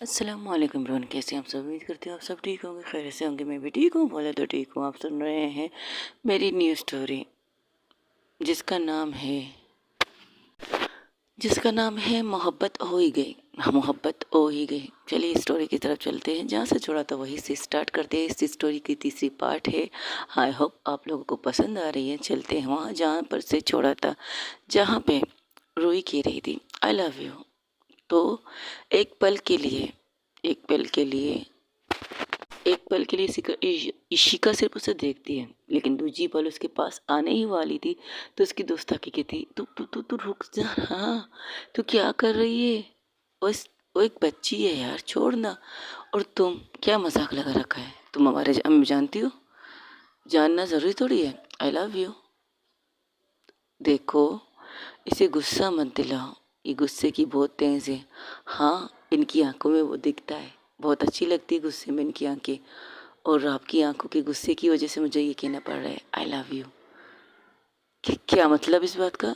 अस्सलाम वालेकुम एवरीवन, कैसे हैं आप सब। उम्मीद करती हूँ आप सब ठीक होंगे, खैर से होंगे। मैं भी ठीक हूँ, बोले तो ठीक हूँ। आप सुन रहे हैं मेरी न्यू स्टोरी जिसका नाम है मोहब्बत हो ही गई। हाँ, मोहब्बत हो ही गई। चलिए स्टोरी की तरफ चलते हैं, जहाँ से छोड़ा था वहीं से स्टार्ट करते हैं। इस स्टोरी की तीसरी पार्ट है। आई होप आप लोगों को पसंद आ रही है। चलते हैं वहाँ जहाँ पर से छोड़ा था, जहाँ पे रूही कह रही थी आई लव यू। तो एक पल के लिए एक पल के लिए इशिका सिर्फ उसे देखती है, लेकिन दूसरी पल उसके पास आने ही वाली थी तो उसकी दोस्त आके कहती तू तू तू तू रुक जा। हाँ, तू क्या कर रही है। वो एक बच्ची है यार, छोड़ ना। और तुम क्या मजाक लगा रखा है। तुम हमारे हम जानती हो, जानना जरूरी थोड़ी है। I love you. देखो, इसे गुस्सा मत दिलाओ, ये गुस्से की बहुत तेज है। हाँ, इनकी आंखों में वो दिखता है, बहुत अच्छी लगती है गुस्से में इनकी आंखें। और आपकी आंखों के गुस्से की वजह से मुझे ये कहना पड़ रहा है आई लव यू। क्या मतलब इस बात का।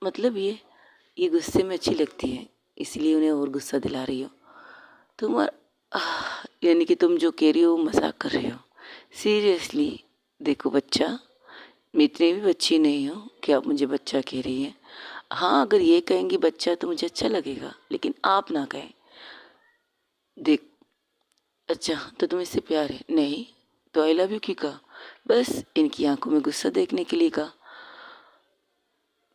मतलब ये गुस्से में अच्छी लगती है, इसलिए उन्हें और गुस्सा दिला रही हो तुम। यानी कि तुम जो कह रही हो वो मजाक कर रही हो। सीरियसली। देखो बच्चा, मैं इतनी भी बच्ची नहीं हूँ कि आप मुझे बच्चा कह रही हैं। हाँ, अगर ये कहेंगी बच्चा तो मुझे अच्छा लगेगा, लेकिन आप ना कहें। देख, अच्छा तो तुम्हें इससे प्यार है नहीं, तो आई लव यू क्यों कहा। बस इनकी आंखों में गुस्सा देखने के लिए कहा।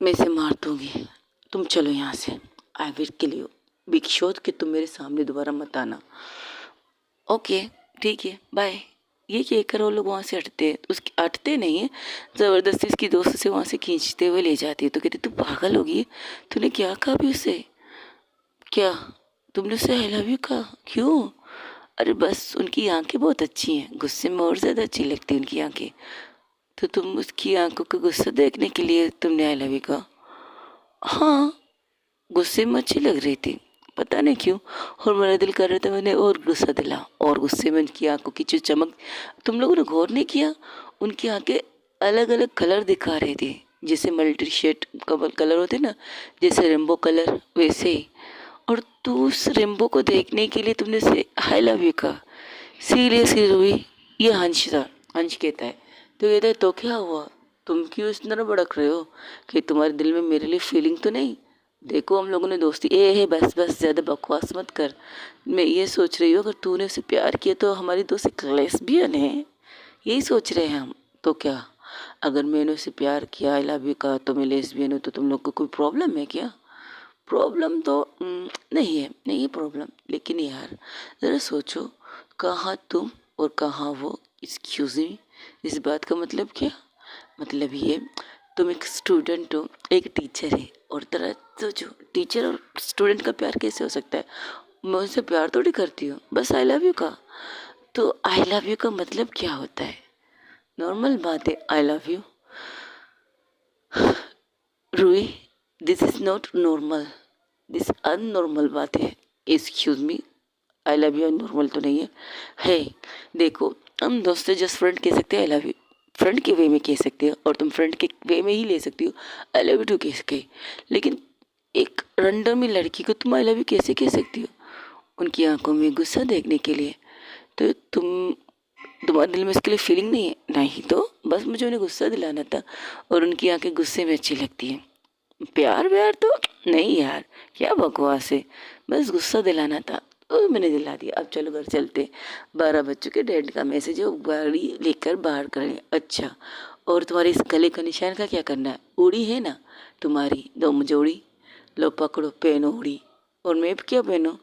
मैं इसे मार दूंगी, तुम चलो यहाँ से। I will kill you, big शोध कि तुम मेरे सामने दोबारा मत आना। ओके, ठीक है, बाय। ये कहकर वो लोग वहाँ से हटते हैं। उसके हटते नहीं है, ज़बरदस्ती उसकी दोस्त से वहाँ से खींचते हुए ले जाती है। तो कहती तू पागल होगी, तूने क्या कहा भी उसे। क्या, तुमने उसे आई लव यू कहा, क्यों। अरे बस उनकी आंखें बहुत अच्छी हैं, गुस्से में और ज़्यादा अच्छी लगती है उनकी आंखें। तो तुम उसकी आंखों का गुस्सा देखने के लिए तुमने आई लव यू कहा। हाँ, गुस्से में अच्छी लग रही थी, पता नहीं क्यों। और मेरा दिल कर रहा था मैंने और गुस्सा दिला। और गुस्से में उनकी आंखों की जो चमक, तुम लोगों ने गौर नहीं किया, उनकी आंखें अलग अलग कलर दिखा रही थी। जैसे मल्टी शेड कलर होते ना, जैसे रेनबो कलर वैसे ही। और तू उस रेनबो को देखने के लिए तुमने से आई लव यू कहा। सीरियसली रूही, ये हंस था। हंस कहता है, तो कहता है तो क्या हुआ, तुम क्यों इस तरह भड़क रहे हो कि तुम्हारे दिल में मेरे लिए फीलिंग तो नहीं। देखो हम लोगों ने दोस्ती ए है, बस बस ज़्यादा बकवास मत कर। मैं ये सोच रही हूँ अगर तूने उसे प्यार किया तो हमारी दोस्ती लेस्बियन है, यही सोच रहे हैं हम। तो क्या, अगर मैंने उसे प्यार किया आई लव यू कहा तो मैं लेस्बियन हूँ तो तुम लोग को कोई प्रॉब्लम है क्या। प्रॉब्लम तो नहीं है, नहीं है प्रॉब्लम। लेकिन यार ज़रा सोचो, कहाँ तुम और कहाँ वो। एक्सक्यूज मी, इस बात का मतलब क्या। मतलब ये, तुम एक स्टूडेंट हो, एक टीचर है। और तरह सोचो, टीचर और स्टूडेंट का प्यार कैसे हो सकता है। मैं उनसे प्यार थोड़ी करती हूँ, बस आई लव यू का। तो आई लव यू का मतलब क्या होता है। नॉर्मल बात है, I love you. Ruhi, this is not normal, this unnormal बात है। Excuse me, I love you normal तो नहीं है। है, देखो, हम दोस्त से जस्ट फ्रेंड कह सकते हैं आई लव यू, फ्रेंड के वे में कह सकते हो, और तुम फ्रेंड के वे में ही ले सकती हो आई लव यू टू कह सके। लेकिन एक रैंडम लड़की को तुम आई लव यू कैसे कह सकती हो, उनकी आंखों में गुस्सा देखने के लिए। तो तुम्हारे दिल में इसके लिए फीलिंग नहीं है। नहीं तो बस मुझे उन्हें गुस्सा दिलाना था, और उनकी आंखें गुस्से में अच्छी लगती हैं। प्यार व्यार तो नहीं यार, क्या बकवास है। बस गुस्सा दिलाना था तो मैंने दिला दिया। अब चलो घर चलते, 12 बज चुके, डैड का मैसेज है, वो गाड़ी लेकर बाहर करें। अच्छा, और तुम्हारे इस गले का निशान का क्या करना है। उड़ी है ना तुम्हारी, दो मुझे उड़ी। लो पकड़ो, पहनो उड़ी। और मैं भी क्या पहनो,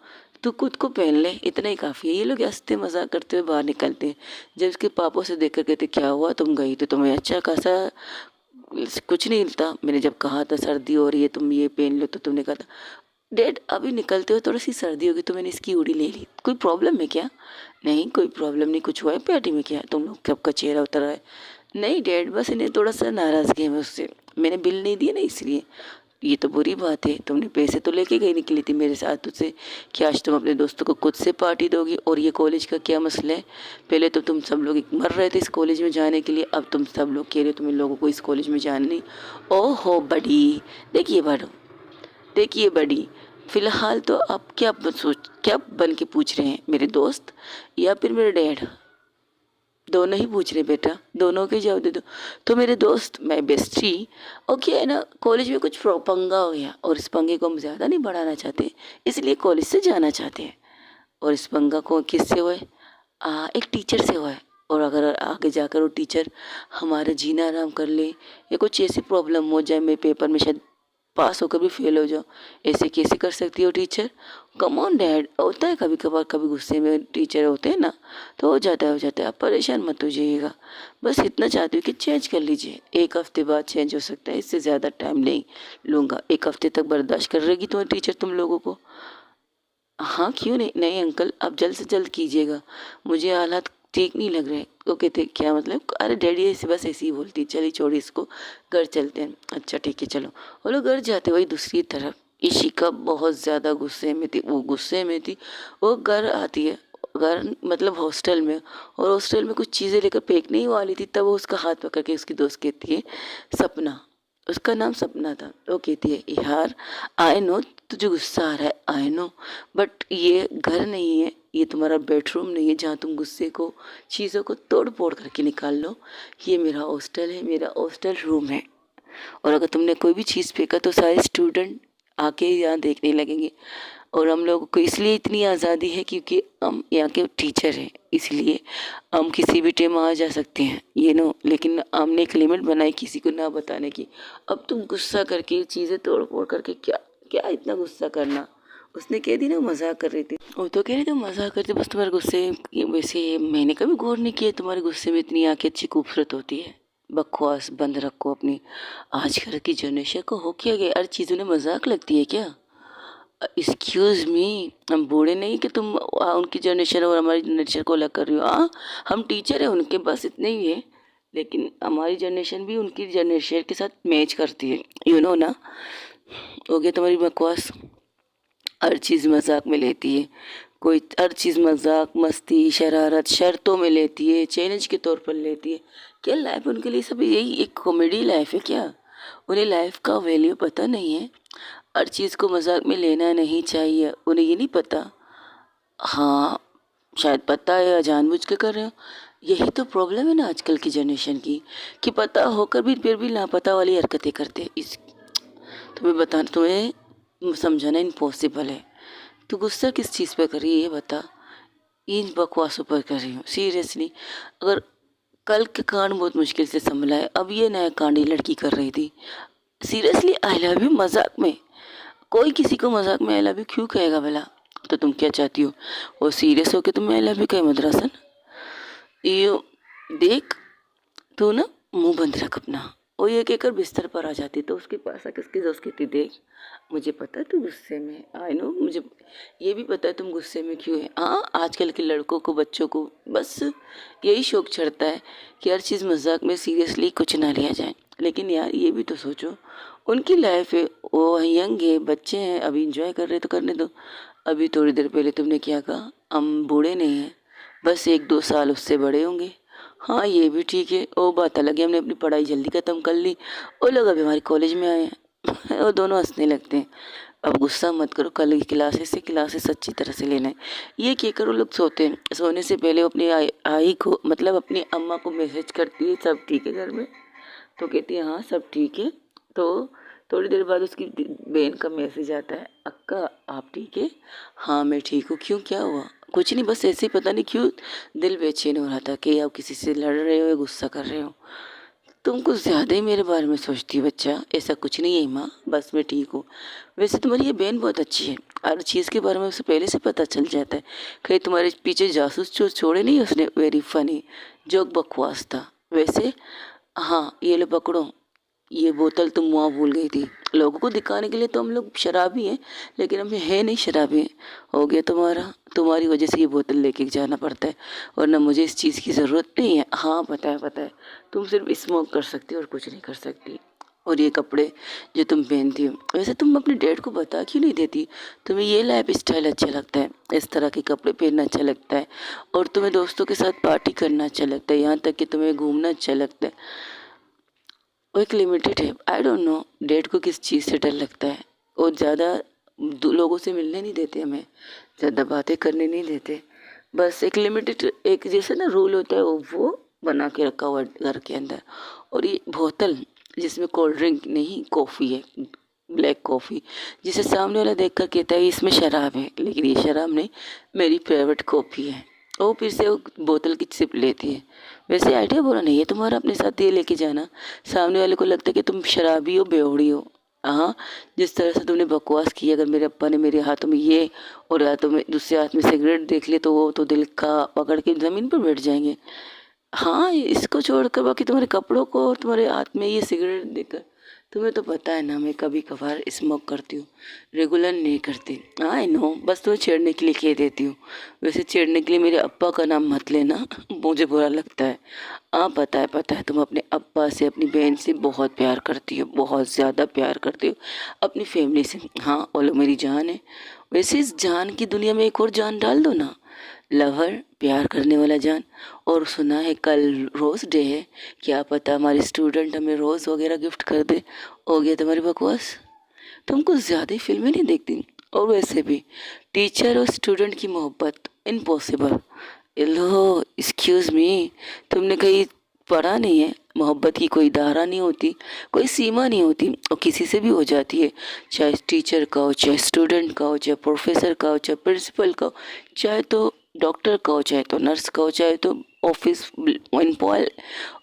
तू खुद को पहन ले, इतना ही काफ़ी है। ये लोग हंसते मजाक करते हुए बाहर निकलते हैं। जब उसके पापों से देख कर कहते क्या हुआ, तुम गई तो तुम्हें अच्छा खासा कुछ नहीं मिलता। मैंने जब कहा था सर्दी हो रही है तुम ये पहन लो, तो तुमने कहा था डैड अभी निकलते हो थोड़ी सी सर्दी होगी, तो मैंने इसकी उड़ी ले ली। कोई प्रॉब्लम है क्या। नहीं कोई प्रॉब्लम नहीं, कुछ हुआ है पार्टी में क्या, तुम लोग सबका चेहरा उतर रहा है। नहीं डैड, बस इन्हें थोड़ा सा नाराज़गी है मुझसे, मैंने बिल नहीं दिया ना इसलिए। ये तो बुरी बात है, तुमने पैसे तो लेके गई निकली थी मेरे साथ तुझसे कि आज तुम अपने दोस्तों को खुद से पार्टी दोगी। और ये कॉलेज का क्या मसला है। पहले तो तुम सब लोग मर रहे थे इस कॉलेज में जाने के लिए, अब तुम सब लोग कह रहे हो तुम इन लोगों को इस कॉलेज में जाना नहीं। ओहो बड़ी, देखिए बड़ो, देखिए बड़ी, फ़िलहाल तो आप क्या बन के पूछ रहे हैं, मेरे दोस्त या फिर मेरे डैड? दोनों ही पूछ रहे बेटा, दोनों के जवाब दे दो। तो मेरे दोस्त, मैं बेस्टी, और क्या है ना, कॉलेज में कुछ पंगा हो गया और इस पंगे को हम ज़्यादा नहीं बढ़ाना चाहते, इसलिए कॉलेज से जाना चाहते हैं। और इस पंगा को किससे हुआ है? एक टीचर से हुआ है। और अगर आगे जाकर वो टीचर हमारा जीना आराम कर ले या कुछ ऐसी प्रॉब्लम हो जाए, मैं पेपर में शायद पास होकर भी फेल हो जाओ, ऐसे कैसे कर सकती हो टीचर? कम ऑन डैड, होता है कभी कभार, कभी गुस्से में टीचर होते हैं ना, तो हो जाता है, आप परेशान मत हो जाइएगा। बस इतना चाहती हूँ कि चेंज कर लीजिए, 1 हफ्ते बाद चेंज हो सकता है, इससे ज़्यादा टाइम नहीं लूँगा। 1 हफ्ते तक बर्दाश्त कर रहेगी तुम्हारी टीचर तुम लोगों को? हाँ, क्यों नहीं? नहीं अंकल, आप जल्द से जल्द कीजिएगा, मुझे हालात ठीक नहीं लग रहे। वो कहते क्या मतलब? अरे डैडी ऐसे बस ऐसे ही बोलती है, चलिए छोड़िए इसको, घर चलते हैं। अच्छा ठीक है चलो। वो लोग घर जाते, वही दूसरी तरफ इशिका बहुत ज़्यादा गुस्से में थी, वो गुस्से में थी। वो घर आती है, घर मतलब हॉस्टल में, और हॉस्टल में कुछ चीज़ें लेकर फेंकने ही वाली थी, तब वो उसका हाथ पकड़ के उसकी दोस्त कहती है, सपना, उसका नाम सपना था। वो कहती है, यार आई नो तुझे गुस्सा आ रहा है, आई नो, बट ये घर नहीं है, ये तुम्हारा बेडरूम नहीं है जहाँ तुम गुस्से को, चीज़ों को तोड़ फोड़ करके निकाल लो। ये मेरा हॉस्टल है, मेरा हॉस्टल रूम है, और अगर तुमने कोई भी चीज़ फेंका तो सारे स्टूडेंट आके यहाँ देखने लगेंगे। और हम लोगों को इसलिए इतनी आज़ादी है क्योंकि हम यहाँ के टीचर हैं, इसलिए हम किसी भी टाइम आ जा सकते हैं, ये नो, लेकिन हमने एक लिमिट बनाई किसी को ना बताने की। अब तुम गुस्सा करके चीज़ें तोड़ फोड़ करके क्या क्या इतना गुस्सा करना? उसने कह दी ना मजाक कर रही थी, वो तो कह रही थी मजाक करती, बस तुम्हारे गुस्से, वैसे मैंने कभी गौर नहीं किया तुम्हारे गुस्से में इतनी आंखें अच्छी खूबसूरत होती है। बकवास बंद रखो अपनी, आजकल की जनरेशन को हो क्या गया, हर चीज़ उन्हें मजाक लगती है क्या? एक्सक्यूज मी, हम बूढ़े नहीं कि तुम उनकी जनरेशन और हमारी जनरेशन को अलग कर रही हो। हाँ, हम टीचर हैं उनके, बस इतने ही है, लेकिन हमारी जनरेशन भी उनकी जनरेशन के साथ मैच करती है, यू नो ना। हो गया तुम्हारी बकवास, हर चीज़ मजाक में लेती है, कोई हर चीज़ मजाक मस्ती शरारत शर्तों में लेती है, चैलेंज के तौर पर लेती है। क्या लाइफ उनके लिए सब यही एक कॉमेडी लाइफ है क्या? उन्हें लाइफ का वैल्यू पता नहीं है, हर चीज़ को मजाक में लेना नहीं चाहिए, उन्हें ये नहीं पता। हाँ, शायद पता है या जानबूझ के कर रहे हो। यही तो प्रॉब्लम है ना आजकल की जनरेशन की, कि पता होकर भी फिर भी लापता वाली हरकतें करते। इस तुम्हें समझाना इम्पॉसिबल है। तू गुस्सा किस चीज़ पर कर रही है ये बता? इन बकवासों पर कर रही हूँ सीरियसली। अगर कल के कांड बहुत मुश्किल से संभला है, अब ये नया कांड ये लड़की कर रही थी। सीरियसली आई लव यू मजाक में? कोई किसी को मजाक में आई लव यू क्यों कहेगा भला? तो तुम क्या चाहती हो, वो सीरियस होके तुम्हें आई लव यू कहे मद्रासन? ये देख, तू ना मुंह बंद रख अपना। वो ये कहकर बिस्तर पर आ जाती, तो उसके पास आकर उसकी दोस्त कहती, देख मुझे पता है तू गुस्से में, आई नो, मुझे ये भी पता है तुम गुस्से में क्यों है। हाँ, आजकल के लड़कों को बच्चों को बस यही शौक चढ़ता है कि हर चीज़ मजाक में सीरियसली कुछ ना लिया जाए। लेकिन यार ये भी तो सोचो, उनकी लाइफ है, वो यंग है, बच्चे हैं, अभी इंजॉय कर रहे तो करने दो। अभी थोड़ी देर पहले तुमने क्या कहा, हम बूढ़े नहीं हैं, बस 1-2 साल उससे बड़े होंगे। हाँ ये भी ठीक है, वो बात अलग है, हमने अपनी पढ़ाई जल्दी ख़त्म कर ली, वो लोग अभी हमारे कॉलेज में आए हैं। वो दोनों हंसने लगते हैं। अब गुस्सा मत करो, कल की क्लासेस अच्छी तरह से लेना है। ये कहकर वो लोग सोते हैं। सोने से पहले वो अपनी आई को, मतलब अपनी अम्मा को मैसेज करती है, सब ठीक है घर में? तो कहती है हाँ सब ठीक है। तो थोड़ी देर बाद उसकी बहन का मैसेज आता है, अक्का आप ठीक है? हाँ मैं ठीक हूँ, क्यों क्या हुआ? कुछ नहीं, बस ऐसे ही पता नहीं क्यों दिल बेचैन हो रहा था कि आप किसी से लड़ रहे हो या गुस्सा कर रहे हो। तुम कुछ ज़्यादा ही मेरे बारे में सोचती हो बच्चा, ऐसा कुछ नहीं है माँ, बस मैं ठीक हूँ। वैसे तुम्हारी ये बहन बहुत अच्छी है, हर चीज़ के बारे में उसे पहले से पता चल जाता है। कहीं तुम्हारे पीछे जासूस जो छोड़े नहीं उसने, वेरी फनी जोक, बकवास था वैसे। हाँ ये लो पकड़ो, ये बोतल तुम वहाँ भूल गई थी। लोगों को दिखाने के लिए तो हम लोग शराबी हैं, लेकिन हम है नहीं शराबी। हो गया तुम्हारा, तुम्हारी वजह से ये बोतल लेके जाना पड़ता है, वरना मुझे इस चीज़ की ज़रूरत नहीं है। हाँ पता है पता है, तुम सिर्फ स्मोक कर सकती हो और कुछ नहीं कर सकती। और ये कपड़े जो तुम पहनती हो, वैसे तुम अपने डैड को बता क्यों नहीं देती? तुम्हें ये लाइफ स्टाइल अच्छा लगता है, इस तरह के कपड़े पहनना अच्छा लगता है, और तुम्हें दोस्तों के साथ पार्टी करना अच्छा लगता है, यहाँ तक कि तुम्हें घूमना अच्छा लगता है। वो एक लिमिटेड है। आई डोंट नो डैड को किस चीज़ से डर लगता है, वो ज़्यादा लोगों से मिलने नहीं देते, हमें ज़्यादा बातें करने नहीं देते। बस एक लिमिटेड, एक जैसे ना रूल होता है वो बना के रखा हुआ है घर के अंदर। और ये बोतल जिसमें कोल्ड ड्रिंक नहीं, कॉफ़ी है, ब्लैक कॉफ़ी, जिसे सामने वाला देख कर कहता है इसमें शराब है, लेकिन ये शराब नहीं, मेरी फेवरेट कॉफ़ी है। वो फिर से वो बोतल की सिप लेती है। वैसे आइडिया बुरा नहीं है तुम्हारा अपने साथ ये लेके जाना। सामने वाले को लगता है कि तुम शराबी हो, बेवड़ी हो। हाँ, जिस तरह से तुमने बकवास की, अगर मेरे अप्पा ने मेरे हाथों में ये और हाथों में दूसरे हाथ में सिगरेट देख लिए तो वो तो दिल का पकड़ के ज़मीन पर बैठ जाएंगे। हाँ, इसको छोड़कर बाकी तुम्हारे कपड़ों को और तुम्हारे हाथ में ये सिगरेट देखकर, तुम्हें तो पता है ना मैं कभी कभार स्मोक करती हूँ, रेगुलर नहीं करती। आई नो, बस तुम्हें छेड़ने के लिए कह देती हूँ। वैसे छेड़ने के लिए मेरे अप्पा का नाम मत लेना, मुझे बुरा लगता है। हाँ, पता है तुम अपने अप्पा से, अपनी बहन से बहुत प्यार करती हो, बहुत ज़्यादा प्यार करती हो, अपनी फैमिली से। हाँ, वो लोग मेरी जान है। वैसे इस जान की दुनिया में एक और जान डाल दो ना, लवर, प्यार करने वाला जान। और सुना है कल रोज़ डे है, क्या पता हमारे स्टूडेंट हमें रोज़ वगैरह गिफ्ट कर दे। हो गया तुम्हारी बकवास, तुम कुछ ज़्यादा ही फिल्में नहीं देखती। और वैसे भी टीचर और स्टूडेंट की मोहब्बत इम्पॉसिबल। लो एक्सक्यूज़ मी, तुमने कहीं पढ़ा नहीं है, मोहब्बत की कोई दायरा नहीं होती, कोई सीमा नहीं होती, और किसी से भी हो जाती है। चाहे टीचर का हो, चाहे स्टूडेंट का हो, चाहे प्रोफेसर का हो, चाहे प्रिंसिपल का हो, चाहे तो डॉक्टर का हो, चाहे तो नर्स का हो, चाहे तो ऑफिस एम्प्लॉय,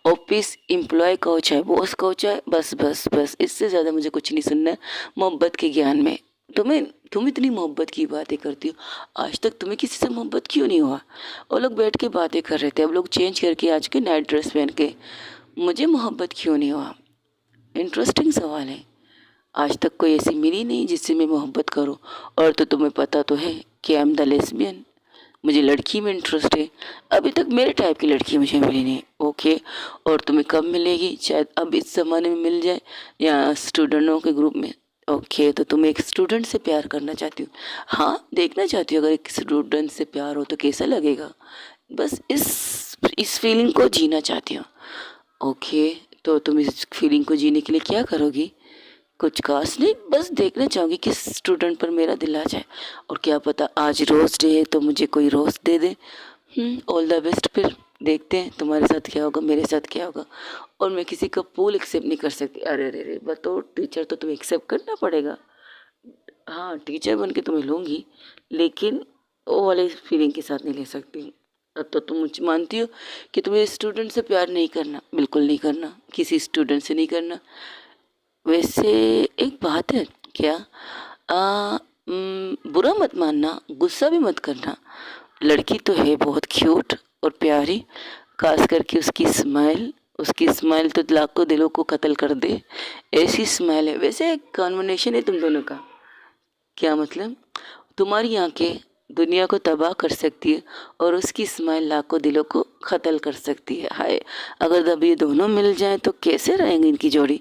ऑफिस एम्प्लॉय का हो, चाहे बॉस का हो, चाहे बस बस बस, इससे ज़्यादा मुझे कुछ नहीं सुनना है मोहब्बत के ज्ञान में। तुम इतनी मोहब्बत की बातें करती हो, आज तक तुम्हें किसी से मोहब्बत क्यों नहीं हुआ? वो लोग बैठ के बातें कर रहे थे, अब लोग चेंज करके आज के नाइट ड्रेस पहन के, मुझे मोहब्बत क्यों नहीं हुआ? इंटरेस्टिंग सवाल है। आज तक कोई ऐसी मिली नहीं जिससे मैं मोहब्बत करूं। और तो तुम्हें पता तो है कि आई एम द लेस्बियन, मुझे लड़की में इंटरेस्ट है। अभी तक मेरे टाइप की लड़की मुझे मिली नहीं। ओके, और तुम्हें कब मिलेगी? शायद अब इस ज़माने में मिल जाए, या स्टूडेंटों के ग्रुप में। ओके, तो तुम एक स्टूडेंट से प्यार करना चाहती हो? हाँ, देखना चाहती हो अगर एक स्टूडेंट से प्यार हो तो कैसा लगेगा, बस इस फीलिंग को जीना चाहती हो। ओके, तो तुम इस फीलिंग को जीने के लिए क्या करोगी? कुछ खास नहीं, बस देखना चाहूँगी किस स्टूडेंट पर मेरा दिल आ जाए। और क्या पता आज रोज़ डे है तो मुझे कोई रोज़ दे दे। ऑल द बेस्ट, फिर देखते हैं तुम्हारे साथ क्या होगा, मेरे साथ क्या होगा। और मैं किसी का पूल एक्सेप्ट नहीं कर सकती। अरे अरे अरे, बताओ, टीचर तो तुम्हें एक्सेप्ट करना पड़ेगा। हाँ, टीचर बन के तुम्हें लूँगी, लेकिन वो वाले फीलिंग के साथ नहीं ले सकती। अब तो तुम मुझे मानती हो कि तुम्हें स्टूडेंट से प्यार नहीं करना, बिल्कुल नहीं करना, किसी स्टूडेंट से नहीं करना। वैसे एक बात है क्या, बुरा मत मानना, गुस्सा भी मत करना, लड़की तो है बहुत क्यूट और प्यारी, खास करके उसकी स्माइल तो लाखों दिलों को कत्ल कर दे, ऐसी स्माइल है। वैसे एक कॉम्बिनेशन है तुम दोनों का। क्या मतलब? तुम्हारी आंखें दुनिया को तबाह कर सकती है और उसकी स्माइल लाखों दिलों को कत्ल कर सकती है। हाय, अगर जब ये दोनों मिल जाएं तो कैसे रहेंगे इनकी जोड़ी?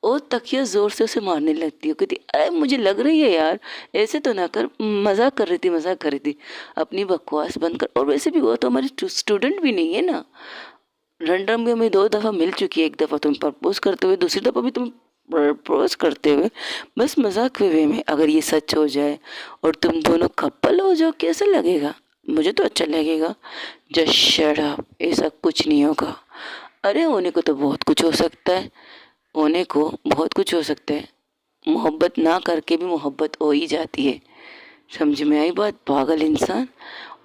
और तकिया जोर से उसे मारने लगती है, कहती अरे मुझे लग रही है यार, ऐसे तो ना कर, मजाक कर रही थी, अपनी बकवास बंद कर। और वैसे भी वो तो हमारी स्टूडेंट भी नहीं है ना। लंदन में हमें 2 दफ़ा मिल चुकी है, एक दफ़ा तुम प्रपोज करते हुए, दूसरी दफ़ा भी तुम प्रपोज करते हुए, बस मजाक के वे में। अगर ये सच हो जाए और तुम दोनों कपल हो जाओ, कैसा लगेगा? मुझे तो अच्छा लगेगा। जस्ट शट अप, ऐसा कुछ नहीं होगा। अरे होने को तो बहुत कुछ हो सकता है, होने को बहुत कुछ हो सकता है, मोहब्बत ना करके भी मोहब्बत हो ही जाती है। समझ में आई बात, पागल इंसान।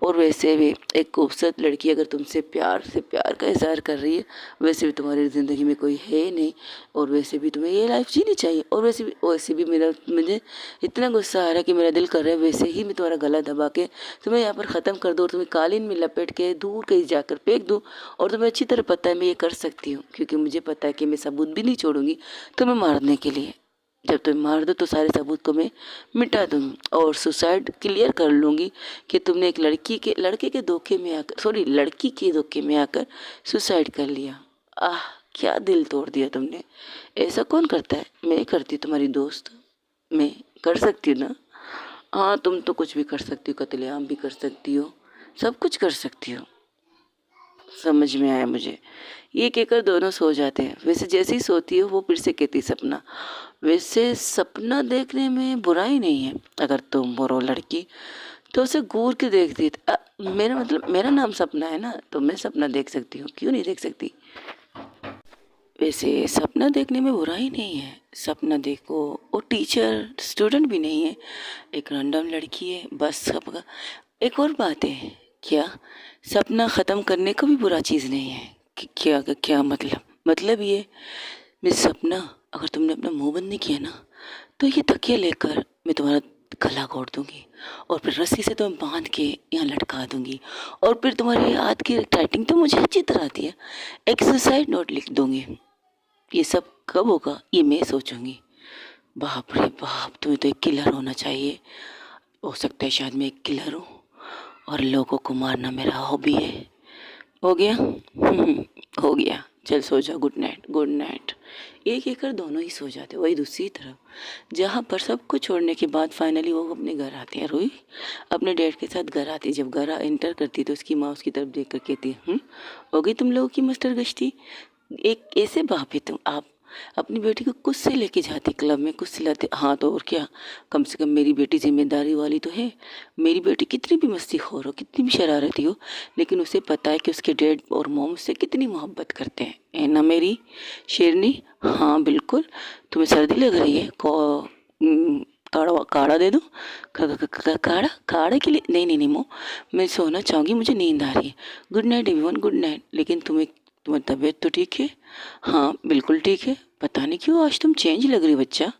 और वैसे भी एक खूबसूरत लड़की अगर तुमसे प्यार का इजहार कर रही है, वैसे भी तुम्हारी ज़िंदगी में कोई है ही नहीं, और वैसे भी तुम्हें ये लाइफ जीनी चाहिए। और वैसे भी मुझे इतना गुस्सा आ रहा है कि मेरा दिल कर रहा है वैसे ही मैं तुम्हारा गला दबा के तुम्हें यहाँ पर ख़त्म कर दूँ और तुम्हें कालीन में लपेट के दूर कहीं जाकर फेंक दूँ। और तुम्हें अच्छी तरह पता है मैं ये कर सकती हूँ, क्योंकि मुझे पता है कि मैं सबूत भी नहीं छोड़ूंगी तुम्हें मारने के लिए। जब तुम मार दो तो सारे सबूत को मैं मिटा दूंगी और सुसाइड क्लियर कर लूँगी कि तुमने एक लड़की के धोखे में आकर सुसाइड कर लिया। आह, क्या दिल तोड़ दिया तुमने। ऐसा कौन करता है? मैं करती, तुम्हारी दोस्त, मैं कर सकती हूँ ना। हाँ, तुम तो कुछ भी कर सकती हो, कत्लेआम भी कर सकती हो, सब कुछ कर सकती हो। समझ में आया मुझे। ये कहकर दोनों सो जाते हैं। वैसे जैसे ही सोती है वो फिर से कहती सपना, वैसे सपना देखने में बुराई नहीं है। अगर तुम हो लड़की तो उसे घूर के देखती मेरा मतलब मेरा नाम सपना है ना, तो मैं सपना देख सकती हूँ, क्यों नहीं देख सकती। वैसे सपना देखने में बुराई नहीं है। सपना देखो, वो टीचर स्टूडेंट भी नहीं है, एक रैंडम लड़की है बस सबका। एक और बात है, क्या सपना ख़त्म करने को भी बुरा चीज़ नहीं है क्या क्या मतलब ये मैं सपना, अगर तुमने अपना मुंह बंद नहीं किया ना, तो ये तकिया लेकर मैं तुम्हारा गला घोट दूंगी और फिर रस्सी से तुम्हें बांध के यहाँ लटका दूंगी, और फिर तुम्हारी हाथ की टाइटिंग तो मुझे अच्छी तरह आती है, एक सुसाइड नोट लिख दूंगी। ये सब कब होगा ये मैं सोचूंगी। बाप रे बाप, तुम्हें तो एक किलर होना चाहिए। हो सकता है शायद मैं एक किलर हूँ और लोगों को मारना मेरा हॉबी है। हो गया हो गया, चल सो जा, गुड नाइट गुड नाइट। एक एक कर दोनों ही सो जाते। वही दूसरी तरफ जहाँ पर सबको छोड़ने के बाद फाइनली वो अपने घर आते हैं। रोई अपने डैड के साथ घर आती। जब घर एंटर करती तो उसकी माँ उसकी तरफ देख कर कहती, हो गई तुम लोगों की मास्टर गश्ती। एक ऐसे बाप है तुम, आप अपनी बेटी को कुछ से लेके जाते क्लब में, कुछ सिलाते। हाँ तो और क्या, कम से कम मेरी बेटी जिम्मेदारी वाली तो है। मेरी बेटी कितनी भी मस्तीखोर हो, कितनी भी शरारती हो, लेकिन उसे पता है कि उसके डैड और मॉम उससे कितनी मोहब्बत करते हैं, है ना मेरी शेरनी। हाँ बिल्कुल। तुम्हें सर्दी लग रही है, काढ़ा काढ़ा दे दूँ। काढ़ा काढ़े के लिए नहीं नहीं नहीं मो, मैं सोना चाहूँगी, मुझे नींद आ रही है। Good night everyone, good night. लेकिन तुम्हारी तबीयत तो ठीक है? हाँ बिल्कुल ठीक है। पता नहीं क्यों आज तुम चेंज लग रही हो बच्चा,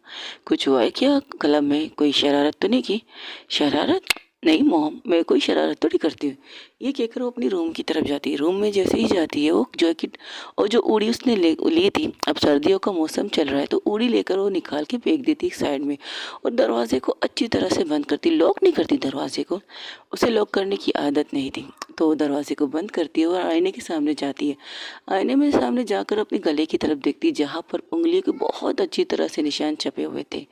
कुछ हुआ है क्या क्लब में, कोई शरारत तो नहीं की? शरारत नहीं मॉम, मैं कोई शरारत तो नहीं करती हूँ। ये कहकर वो अपनी रूम की तरफ जाती है। रूम में जैसे ही जाती है वो जैकेट और जो उड़ी उसने ली थी, अब सर्दियों का मौसम चल रहा है तो उड़ी लेकर वो निकाल के फेंक देती एक साइड में, और दरवाजे को अच्छी तरह से बंद करती। लॉक नहीं करती दरवाजे को, उसे लॉक करने की आदत नहीं थी, तो वो दरवाजे को बंद करती है और आईने के सामने जाती है। आईने में सामने जाकर अपने गले की तरफ देखती है, जहाँ पर उंगलियों के बहुत अच्छी तरह से निशान छपे हुए थे।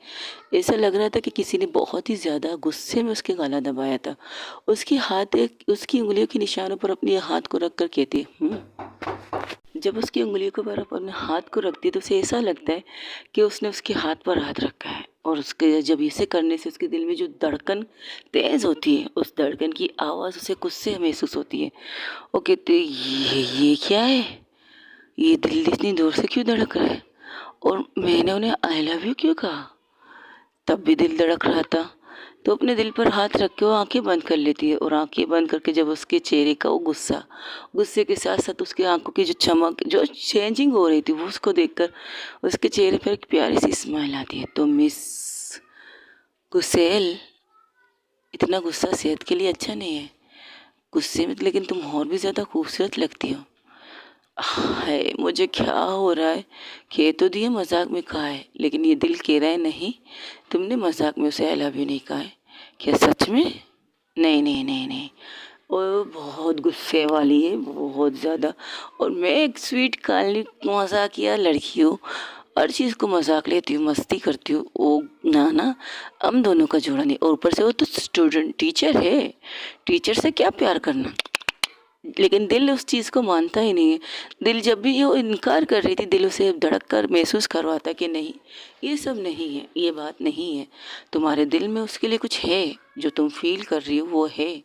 ऐसा लग रहा था कि किसी ने बहुत ही ज़्यादा गुस्से में उसके गला दबाया था। उसकी उंगलियों के निशानों पर अपने हाथ को रख कर कहती, जब उसकी उंगलियों के ऊपर अपने हाथ को रखती है तो उसे ऐसा लगता है कि उसने उसके हाथ पर हाथ रखा है, और उसके जब इसे करने से उसके दिल में जो धड़कन तेज होती है, उस धड़कन की आवाज़ उसे गुस्से महसूस होती है। वो कहते, ये क्या है, ये दिल इतनी दूर से क्यों धड़क रहा है, और मैंने उन्हें आई लव यू क्यों कहा, तब भी दिल धड़क रहा था। तो अपने दिल पर हाथ रख के वो आंखें बंद कर लेती है, और आंखें बंद करके जब उसके चेहरे का वो गुस्से के साथ साथ उसकी आंखों की जो चमक जो चेंजिंग हो रही थी, वो उसको देखकर उसके चेहरे पर एक प्यारी सी स्माइल आती है। तो मिस गुसेल, इतना गुस्सा सेहत के लिए अच्छा नहीं है। गुस्से में लेकिन तुम और भी ज़्यादा खूबसूरत लगती हो। हाय मुझे क्या हो रहा है, कह तो दिए मजाक में कहा है, लेकिन ये दिल कह रहा है नहीं, तुमने मजाक में उसे आई लव यू नहीं कहा है क्या, सच में? नहीं नहीं नहीं नहीं, वो बहुत गुस्से वाली है, बहुत ज़्यादा। और मैं एक स्वीट काली मजाकिया लड़की हूँ, हर चीज़ को मजाक लेती हूँ, मस्ती करती हूँ। वो ना हम दोनों का जोड़ा नहीं, और ऊपर से वो तो स्टूडेंट टीचर है, टीचर से क्या प्यार करना। लेकिन दिल उस चीज़ को मानता ही नहीं है। दिल जब भी वो इनकार कर रही थी, दिल उसे धड़क कर महसूस करवाता कि नहीं, ये सब नहीं है, ये बात नहीं है, तुम्हारे दिल में उसके लिए कुछ है, जो तुम फील कर रही हो वो है।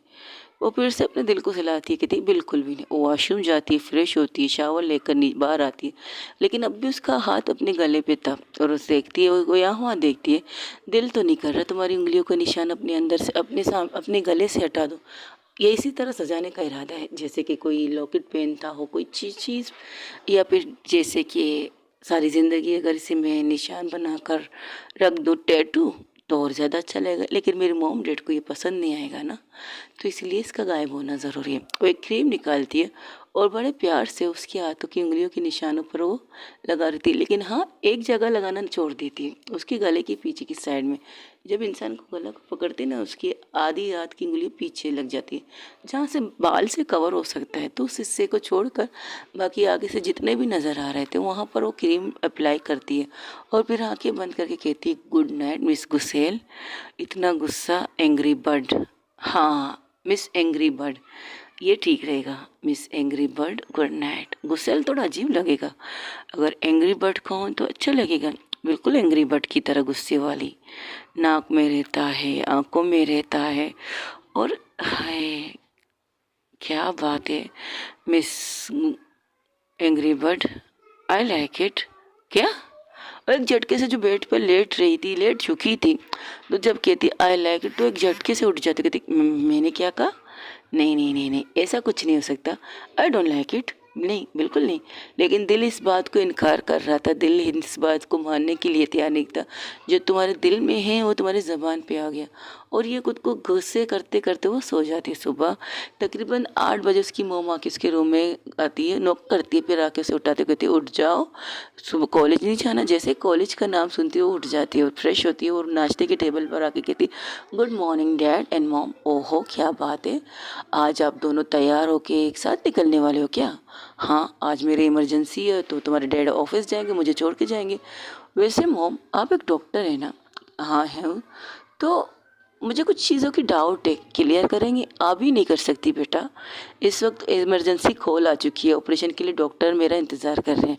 वो फिर से अपने दिल को सिलाती है, कहती बिल्कुल भी नहीं। वो वॉशरूम जाती है, फ्रेश होती है, शावर लेकर बाहर आती है, लेकिन अब भी उसका हाथ अपने गले पे था, और उसे देखती है, वो यहाँ वहाँ देखती है। दिल तो नहीं कर रहा तुम्हारी उंगलियों का निशान अपने अंदर से अपने गले से हटा दो। ये इसी तरह सजाने का इरादा है, जैसे कि कोई लॉकेट पहनता हो, कोई चीज़, या फिर जैसे कि सारी ज़िंदगी अगर इसे मैं निशान बनाकर रख दूँ टैटू, तो और ज़्यादा अच्छा लगेगा। लेकिन मेरी मॉम डैड को ये पसंद नहीं आएगा ना, तो इसलिए इसका गायब होना ज़रूरी है। वो एक क्रीम निकालती है और बड़े प्यार से उसके हाथों की उंगलियों के निशानों पर वो लगा रही थी, लेकिन हाँ एक जगह लगाना छोड़ देती है, उसके गले के पीछे की साइड में। जब इंसान को गला को पकड़ते ना, उसकी आधी हाथ की उंगली पीछे लग जाती है, जहाँ से बाल से कवर हो सकता है, तो उस हिस्से को छोड़कर बाकी आगे से जितने भी नज़र आ रहे थे वहाँ पर वो क्रीम अप्लाई करती है, और फिर आंखें बंद करके कहती है, गुड नाइट मिस गुसेल। इतना गुस्सा, एंग्री बर्ड। हाँ मिस एंग्री बर्ड, ये ठीक रहेगा, miss angry bird good night. गुस्सेल थोड़ा अजीब लगेगा, अगर एंग्री बर्ड कहूँ तो अच्छा लगेगा। बिल्कुल एंग्री बर्ड की तरह गुस्से वाली। नाक में रहता है, आंखों में रहता है, और हाय क्या बात है miss angry bird, I like it. क्या? और एक झटके से जो बेड पर लेट रही थी, लेट चुकी थी, तो जब कहती आई लाइक इट तो एक झटके से उठ जाती, कहती मैंने क्या कहा? नहीं नहीं नहीं नहीं, ऐसा कुछ नहीं हो सकता। आई डोंट लाइक इट, नहीं बिल्कुल नहीं। लेकिन दिल इस बात को इनकार कर रहा था, दिल इस बात को मानने के लिए तैयार नहीं था। जो तुम्हारे दिल में है वो तुम्हारी ज़बान पे आ गया। और ये खुद को गुस्से करते करते वो सो जाती है। सुबह तकरीबन 8 बजे उसकी मोम आके उसके रूम में आती है, नॉक करती है, फिर आके उसे उठाते कहती है उठ जाओ, सुबह कॉलेज नहीं जाना। जैसे कॉलेज का नाम सुनती है वो उठ जाती है और फ्रेश होती है और नाश्ते के टेबल पर आके कहती good morning dad and mom. ओहो क्या बात है, आज आप दोनों तैयार होके एक साथ निकलने वाले हो क्या? हाँ आज मेरी इमरजेंसी है तो तुम्हारे डैड ऑफिस जाएंगे, मुझे छोड़ के जाएंगे। वैसे मॉम आप एक डॉक्टर है ना? हाँ है। तो मुझे कुछ चीज़ों की डाउट है, क्लियर करेंगे? आप ही नहीं कर सकती बेटा, इस वक्त इमरजेंसी कॉल आ चुकी है, ऑपरेशन के लिए डॉक्टर मेरा इंतज़ार कर रहे हैं।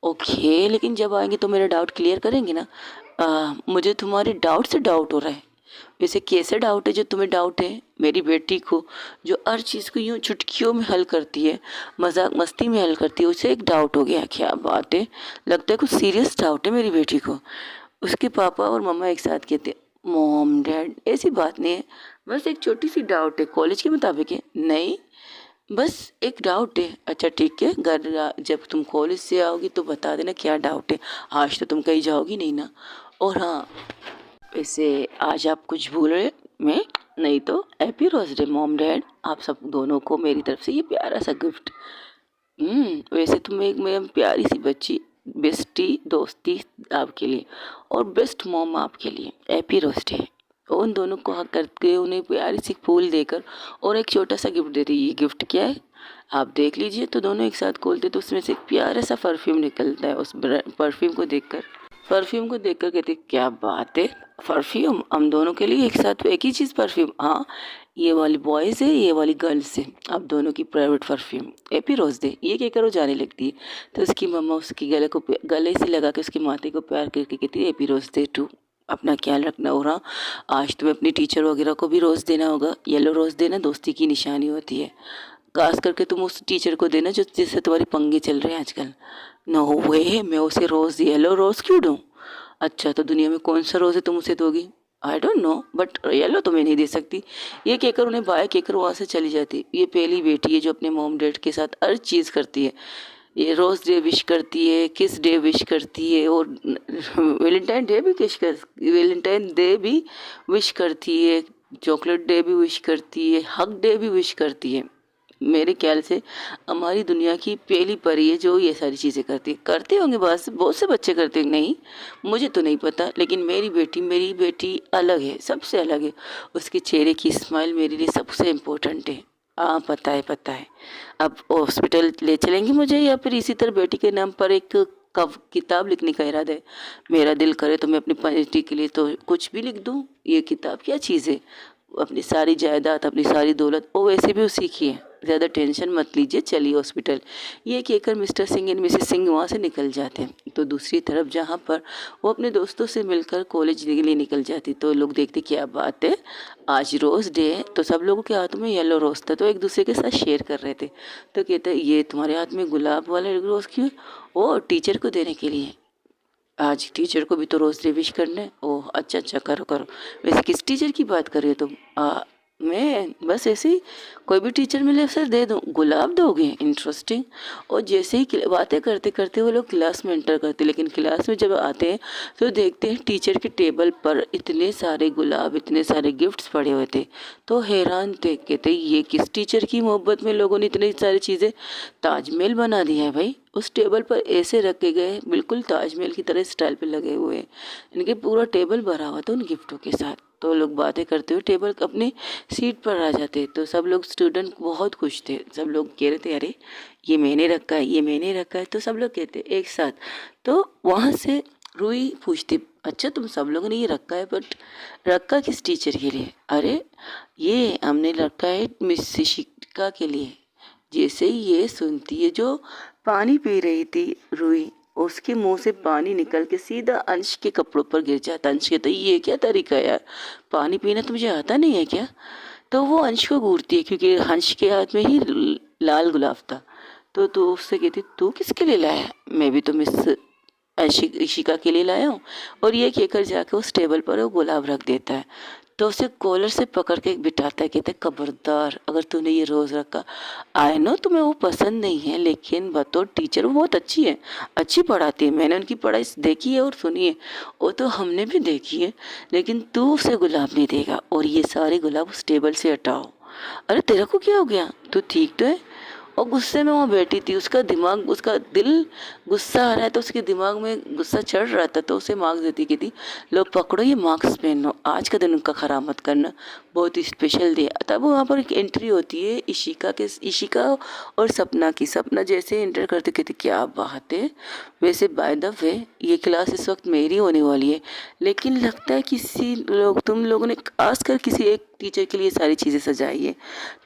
ओके लेकिन जब आएंगे तो मेरा डाउट क्लियर करेंगे ना? मुझे तुम्हारे डाउट से डाउट हो रहा है। वैसे कैसे डाउट है जो तुम्हें डाउट है? मेरी बेटी को जो हर चीज़ को यूँ चुटकियों में हल करती है, मजाक मस्ती में हल करती है, उसे एक डाउट हो गया। क्या बात है, लगता है कुछ सीरियस डाउट है मेरी बेटी को। उसके पापा और मम्मा एक साथ कहते मॉम डैड ऐसी बात नहीं है, बस एक छोटी सी डाउट है, कॉलेज के मुताबिक है। नहीं बस एक डाउट है। अच्छा ठीक है, घर जब तुम कॉलेज से आओगी तो बता देना क्या डाउट है। आज तो तुम कहीं जाओगी नहीं ना? और हाँ वैसे आज आप कुछ भूल रहे? मैं नहीं तो happy rose day mom dad, आप सब दोनों को मेरी तरफ से ये प्यारा सा गिफ्ट। वैसे तो मैं एक मैं प्यारी सी बच्ची, बेस्टी दोस्ती आपके लिए और बेस्ट मॉम आपके लिए, हैप्पी रोज डे। उन दोनों को हक करके उन्हें प्यारी सी फूल देकर और एक छोटा सा गिफ्ट दे रही है। ये गिफ्ट क्या है आप देख लीजिए। तो दोनों एक साथ खोलते तो उसमें से एक प्यारा सा परफ्यूम निकलता है। उस परफ्यूम को देखकर कहते क्या बात है, परफ्यूम हम दोनों के लिए एक साथ एक ही चीज़ परफ्यूम? हाँ ये वाली बॉयज़ है, ये वाली गर्ल्स है, आप दोनों की private perfume, happy rose day. ये कहकर वो जाने लगती है तो उसकी मम्मा उसकी गले से लगा के उसके माथे को प्यार करके कहती है हैप्पी रोज डे टू, अपना ख्याल रखना हो रहा। आज तुम्हें अपनी टीचर वगैरह को भी रोज़ देना होगा। येलो रोज़ देना दोस्ती की निशानी होती है, खास करके तुम उस टीचर को देना जो जिससे तुम्हारे पंगे चल रहे हैं आजकल। नो वे, मैं उसे रोज़ येलो रोज़ क्यों दूँ? अच्छा तो दुनिया में कौन सा रोज़ है तुम उसे दोगी? I don't know but yellow तो मैं नहीं दे सकती। ये कहकर उन्हें बाय कहकर वहाँ से चली जाती। ये पहली बेटी है जो अपने मॉम डैड के साथ हर चीज़ करती है। ये रोज़ डे विश करती है, किस डे विश करती है, और वैलेंटाइन डे भी विश करती है, चॉकलेट डे भी विश करती है, हग डे भी विश करती है। मेरे ख्याल से हमारी दुनिया की पहली परी है जो ये सारी चीज़ें करती है। करते होंगे बस, बहुत से बच्चे करते हैं, नहीं मुझे तो नहीं पता, लेकिन मेरी बेटी अलग है, सबसे अलग है। उसके चेहरे की स्माइल मेरे लिए सबसे इम्पोर्टेंट है। हाँ पता है पता है। अब हॉस्पिटल ले चलेंगी मुझे या फिर इसी तरह बेटी के नाम पर एक कब किताब लिखने का इरादा है? मेरा दिल करे तो मैं अपनी बेटी के लिए तो कुछ भी लिख दूँ। ये किताब क्या चीज़ है? अपनी सारी जायदाद अपनी सारी दौलत वो वैसे भी उसी की है, ज़्यादा टेंशन मत लीजिए, चलिए हॉस्पिटल। ये कहकर mister Singh and Mrs Singh वहाँ से निकल जाते हैं। तो दूसरी तरफ जहाँ पर वो अपने दोस्तों से मिलकर कॉलेज के लिए निकल जाती तो लोग देखते क्या बात है आज रोज़ डे है। तो सब लोगों के हाथ में येलो रोज़ था तो एक दूसरे के साथ शेयर कर रहे थे। तो कहते ये तुम्हारे हाथ में गुलाब वाला रोज़ क्यों? वो टीचर को देने के लिए। आज टीचर को भी तो रोज़ डे विश करना है। ओह अच्छा अच्छा करो करो। वैसे किस टीचर की बात कर रही हो तुम? मैं बस ऐसे ही कोई भी टीचर मिले सर दे दूँ। गुलाब दोगे? इंटरेस्टिंग। और जैसे ही बातें करते करते वो लोग क्लास में एंटर करते, लेकिन क्लास में जब आते हैं तो देखते हैं टीचर के टेबल पर इतने सारे गुलाब इतने सारे गिफ्ट्स पड़े हुए थे। तो हैरान थे, कहते ये किस टीचर की मोहब्बत में लोगों ने इतनी सारी चीज़ें ताजमहल बना दिया है भाई। उस टेबल पर ऐसे रखे गए बिल्कुल ताजमहल की तरह स्टाइल पे लगे हुए हैं। इनके पूरा टेबल भरा हुआ था उन गिफ्टों के साथ। तो लोग बातें करते हुए टेबल अपने सीट पर आ जाते। तो सब लोग स्टूडेंट बहुत खुश थे, सब लोग कह रहे थे अरे ये मैंने रखा है ये मैंने रखा है। तो सब लोग कहते एक साथ। तो वहाँ से रूही पूछती अच्छा तुम सब लोगों ने ये रखा है बट रखा किस टीचर के लिए? अरे ये हमने रखा है मिस शिक्षिका के लिए। जैसे ही ये सुनती है जो पानी पी रही थी रूही, उसके मुंह से पानी निकल के सीधा अंश के कपड़ों पर गिर जाता। अंश कहता है ये क्या तरीका है यार, पानी पीना तो मुझे आता नहीं है क्या। तो वो अंश को घूरती है क्योंकि अंश के हाथ में ही लाल गुलाब था। तो उससे कहती तू किसके लिए लाया है? मैं भी तो मिस इशिका के लिए लाया हूँ। और ये कहकर जाके उस टेबल पर वो गुलाब रख देता है। तो उसे कॉलर से पकड़ के बिठाता है, कहते खबरदार अगर तूने ये रोज़ रखा। आई नो तुम्हें वो पसंद नहीं है, लेकिन बतौर टीचर वो बहुत अच्छी है, अच्छी पढ़ाती है, मैंने उनकी पढ़ाई देखी है और सुनी है, वो तो हमने भी देखी है। लेकिन तू उसे गुलाब नहीं देगा और ये सारे गुलाब उस टेबल से हटाओ। अरे तेरे को क्या हो गया, तू ठीक तो है? और गुस्से में वहाँ बैठी थी, उसका दिमाग, उसका दिल गुस्सा आ रहा है तो उसके दिमाग में गुस्सा चढ़ रहा था। तो उसे मार्क्स देती कि थी लो पकड़ो ये मार्क्स पहनो, आज का दिन उनका ख़राब मत करना, बहुत ही स्पेशल डे। तब वहाँ पर एक एंट्री होती है इशिका और सपना की। सपना जैसे एंटर करते कहती क्या बात है, वैसे बाय द वे ये क्लास इस वक्त मेरी होने वाली है, लेकिन लगता है तुम लोगों ने खास कर किसी एक टीचर के लिए सारी चीज़ें सजाई है।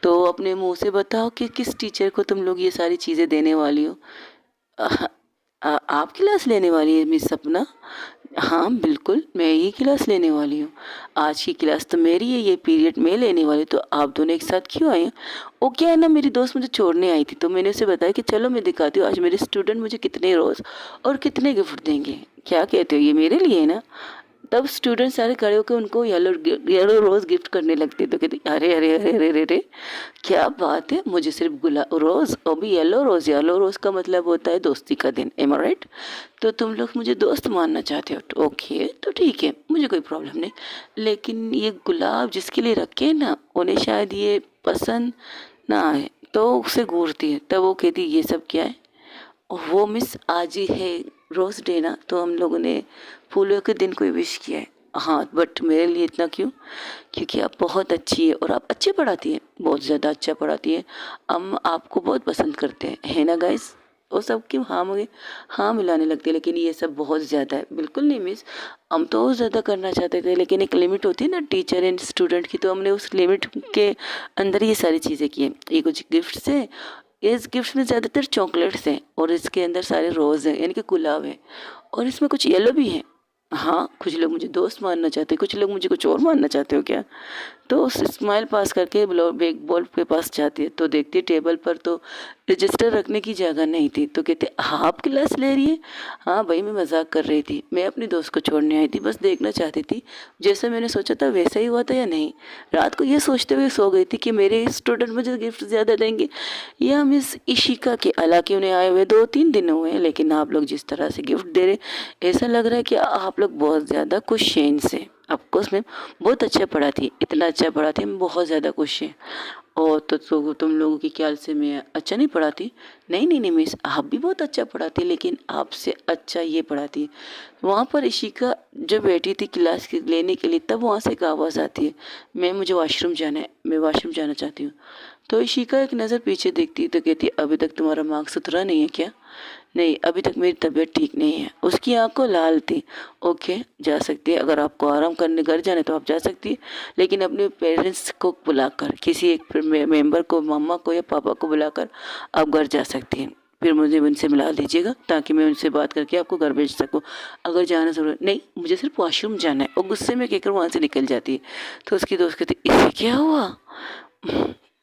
तो अपने मुंह से बताओ कि किस टीचर को तुम लोग ये सारी चीज़ें देने वाली हो। आप क्लास लेने वाली है मिस सपना? हाँ बिल्कुल, मैं ही क्लास लेने वाली हूँ। आज की क्लास तो मेरी है, ये पीरियड मैं लेने वाली। तो आप दोनों एक साथ क्यों आए हैं? वो क्या है ना, मेरी दोस्त मुझे छोड़ने आई थी तो मैंने उसे बताया कि चलो मैं दिखाती हूँ आज मेरे स्टूडेंट मुझे कितने रोज़ और कितने गिफ्ट देंगे। क्या कहते हो, ये मेरे लिए है ना? तब स्टूडेंट सारे खड़े होकर उनको येलो रोज़ गिफ्ट करने लगते। तो कहते अरे अरे अरे अरे अरे अरे क्या बात है, मुझे सिर्फ गुलाब रोज़ और भी येलो रोज़। येलो रोज़ का मतलब होता है दोस्ती का दिन, एम आई राइट? तो तुम लोग मुझे दोस्त मानना चाहते हो तो ओके, तो ठीक है, मुझे कोई प्रॉब्लम नहीं। लेकिन ये गुलाब जिसके लिए रखे हैं ना, उन्हें शायद ये पसंद ना आए। तो उसे घूरती है। तब वो कहती ये सब क्या है? वो मिस आज ही है रोज़ डे ना, तो हम लोगों ने फूलों के दिन को विश किया है। हाँ बट मेरे लिए इतना क्यों? क्योंकि आप बहुत अच्छी है और आप अच्छे पढ़ाती है, बहुत ज़्यादा अच्छा पढ़ाती है। हम आपको बहुत पसंद करते हैं, है ना गाइस? वो सब क्यों हाँ मुझे हाँ मिलाने लगते हैं, लेकिन ये सब बहुत ज़्यादा है। बिल्कुल नहीं मिस, हम तो और ज़्यादा करना चाहते थे, लेकिन एक लिमिट होती है ना टीचर एंड स्टूडेंट की, तो हमने उस लिमिट के अंदर ये सारी चीज़ें की हैं। ये कुछ गिफ्ट्स है, इस गिफ्ट में ज़्यादातर चॉकलेट्स हैं और इसके अंदर सारे रोज़ हैं यानी कि गुलाब है, और इसमें कुछ येलो भी है। हाँ कुछ लोग मुझे दोस्त मानना चाहते हैं, कुछ लोग मुझे कुछ और मानना चाहते हो क्या? तो उस स्माइल पास करके एक बॉल के पास जाती है तो देखती है टेबल पर तो रजिस्टर रखने की जगह नहीं थी। तो कहते आप क्लास ले रही है? हाँ भाई मैं मजाक कर रही थी, मैं अपनी दोस्त को छोड़ने आई थी, बस देखना चाहती थी जैसा मैंने सोचा था वैसा ही हुआ था या नहीं। रात को ये सोचते हुए सो गई थी कि मेरे स्टूडेंट मुझे गिफ्ट ज़्यादा देंगे या मिस इशिका के। हालांकि उन्हें आए हुए 2-3 दिन हुए हैं, लेकिन आप लोग जिस तरह से गिफ्ट दे रहे ऐसा लग रहा है कि आप लोग बहुत ज़्यादा खुश हैं इनसे। ऑफकोर्स मैम बहुत अच्छा पढ़ाती है, इतना अच्छा पढ़ाती है, हम बहुत ज़्यादा खुश हैं। और तो तुम लोगों की ख्याल से मैं अच्छा नहीं पढ़ाती? नहीं नहीं नहीं मिस, आप भी बहुत अच्छा पढ़ाती, लेकिन आपसे अच्छा ये पढ़ाती है। वहाँ पर इशिका जब बैठी थी क्लास लेने के लिए, तब वहाँ से एक आवाज़ आती है मैम मुझे वॉशरूम जाना है, मैं वॉशरूम जाना चाहती हूँ। तो इशिका एक नज़र पीछे देखती है तो कहती है अभी तक तुम्हारा मार्क्स सुथरा नहीं है क्या? नहीं अभी तक मेरी तबीयत ठीक नहीं है। उसकी आंखों लाल थी। ओके जा सकती है, अगर आपको आराम करने घर जाना है तो आप जा सकती है, लेकिन अपने पेरेंट्स को बुलाकर, किसी एक मेंबर को, मम्मा को या पापा को बुलाकर आप घर जा सकती हैं। फिर मुझे उनसे मिला दीजिएगा ताकि मैं उनसे बात करके आपको घर भेज सकूँ। अगर जाना ज़रूर नहीं, मुझे सिर्फ वॉशरूम जाना है। और गुस्से में कहकर वहाँ से निकल जाती है। तो उसकी दोस्त कहती इससे क्या हुआ?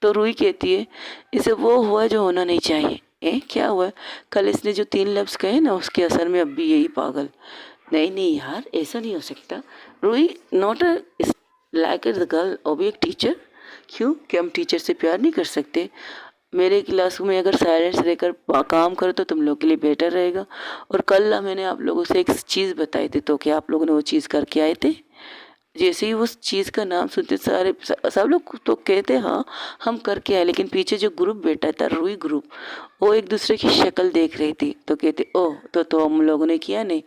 तो रूही कहती है इसे वो हुआ जो होना नहीं चाहिए। क्या हुआ? कल इसने जो 3 लफ्ज़ कहे ना उसके असर में अब भी यही पागल। नहीं नहीं यार ऐसा नहीं हो सकता। Ruhi not a like the girl और भी एक टीचर। क्यों, क्या हम टीचर से प्यार नहीं कर सकते? मेरे क्लास में अगर साइलेंस रहकर काम करो तो तुम लोग के लिए बेटर रहेगा। और कल मैंने आप लोगों से एक चीज़ बताई थी, तो क्या आप लोगों ने वो चीज़ करके आए थे? जैसे ही उस चीज़ का नाम सुनते सारे सब लोग तो कहते हाँ हम करके आए, लेकिन पीछे जो ग्रुप बैठा था रूही ग्रुप, वो एक दूसरे की शक्ल देख रही थी। तो कहते ओह तो हम लोगों ने किया नहीं?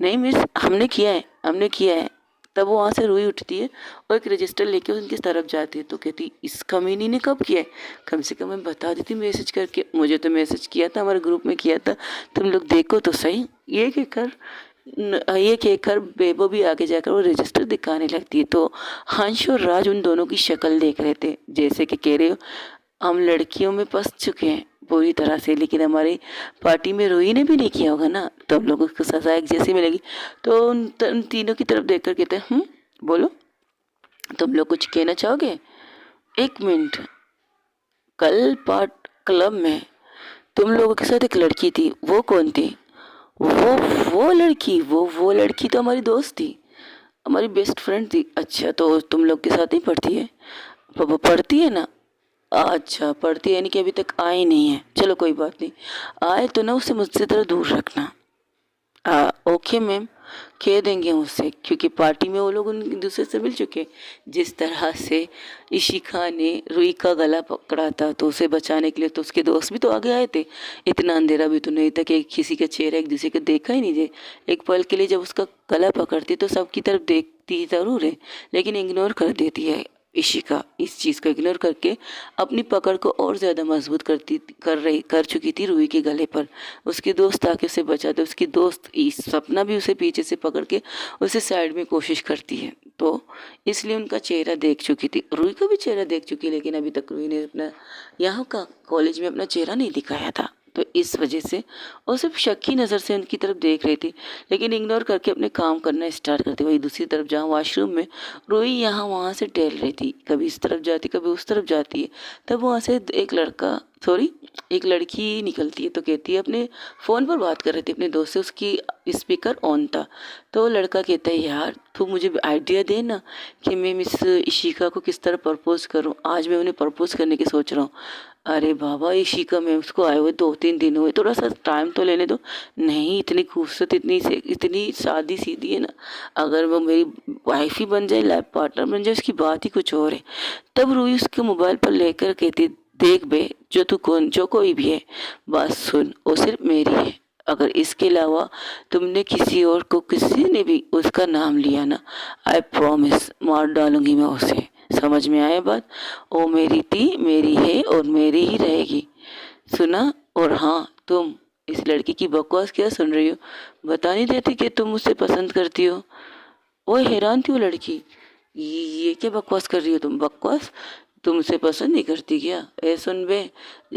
नहीं मिस हमने किया है, हमने किया है। तब वो वहाँ से रूही उठती है और एक रजिस्टर लेके उनकी तरफ जाती है। तो कहती इस कमीनी ने कब किया है? कम से कम मैं बता देती मैसेज करके। मुझे तो मैसेज किया था, हमारे ग्रुप में किया था, तुम लोग देखो तो सही। ये कहकर बेबो भी आगे जाकर वो रजिस्टर दिखाने लगती है। तो हंस और राज उन दोनों की शक्ल देख रहे थे, जैसे कि कह रहे हो हम लड़कियों में फंस चुके हैं, पूरी तरह से। लेकिन हमारी पार्टी में रूही ने भी नहीं किया होगा ना, तो हम लोगों को सजा एक जैसी मिलेगी। तो उन तीनों की तरफ देखकर कहते हैं बोलो, तुम लोग कुछ कहना चाहोगे? एक मिनट, कल पार्ट क्लब में तुम लोगों के साथ एक लड़की थी, वो कौन थी? वो लड़की तो हमारी दोस्त थी, हमारी बेस्ट फ्रेंड थी। अच्छा, तो तुम लोग के साथ ही पढ़ती है? पढ़ती है ना? अच्छा, पढ़ती है, यानी कि अभी तक आई नहीं है। चलो कोई बात नहीं, आए तो ना उसे मुझसे तरह दूर रखना। ओके मैम, कह देंगे उससे, क्योंकि पार्टी में वो लोग उन दूसरे से मिल चुके। जिस तरह से इशिका ने रुई का गला पकड़ा था, तो उसे बचाने के लिए तो उसके दोस्त भी तो आगे आए थे। इतना अंधेरा भी तो नहीं था कि किसी का चेहरा एक दूसरे को देखा ही नहीं जाए। एक पल के लिए जब उसका गला पकड़ती तो सबकी तरफ देखती ज़रूर है, लेकिन इग्नोर कर देती है। इशिका इस चीज़ को इग्नोर करके अपनी पकड़ को और ज़्यादा मजबूत कर चुकी थी रूही के गले पर। उसके दोस्त आके उसे बचाते, उसकी दोस्त सपना भी उसे पीछे से पकड़ के उसे साइड में कोशिश करती है। तो इसलिए उनका चेहरा देख चुकी थी, रूही का भी चेहरा देख चुकी, लेकिन अभी तक रूही ने अपना यहाँ का कॉलेज में अपना चेहरा नहीं दिखाया था। तो इस वजह से वो सिर्फ शक की नज़र से उनकी तरफ देख रही थी, लेकिन इग्नोर करके अपने काम करना स्टार्ट करती। वही दूसरी तरफ जहाँ वॉशरूम में रूही यहाँ वहाँ से टहल रही थी, कभी इस तरफ जाती कभी उस तरफ जाती है। तब वहाँ से एक लड़की निकलती है, तो कहती है अपने फ़ोन पर बात कर रही थी अपने दोस्त से, उसकी स्पीकर ऑन था। तो लड़का कहता है, यार तू मुझे आइडिया दे ना कि मैं मिस इशिका को किस तरह प्रपोज करूं, आज मैं उन्हें प्रपोज करने की सोच रहा हूँ। अरे बाबा, इशिका में उसको आए हुए 2-3 दिन हुए, थोड़ा सा टाइम तो लेने दो। नहीं, इतनी खूबसूरत, इतनी सादी सीधी है ना, अगर वो मेरी वाइफ ही बन जाए, लाइफ पार्टनर बन जाए, उसकी बात ही कुछ और है। तब रूही उसके मोबाइल पर लेकर कहती, देख बे, जो कोई भी है, बात सुन, वो सिर्फ मेरी है। अगर इसके अलावा तुमने किसी ने भी उसका नाम लिया ना, आई प्रॉमिस मार डालूंगी मैं उसे। समझ में आए बात? वो मेरी थी, मेरी है और मेरी ही रहेगी। सुना? और हाँ, तुम इस लड़की की बकवास क्या सुन रही हो? बता नहीं देती कि तुम उसे पसंद करती हो? वो हैरान थी वो लड़की, ये क्या बकवास कर रही हो तुम? बकवास? तुम उसे पसंद नहीं करती क्या? ए सुन बे,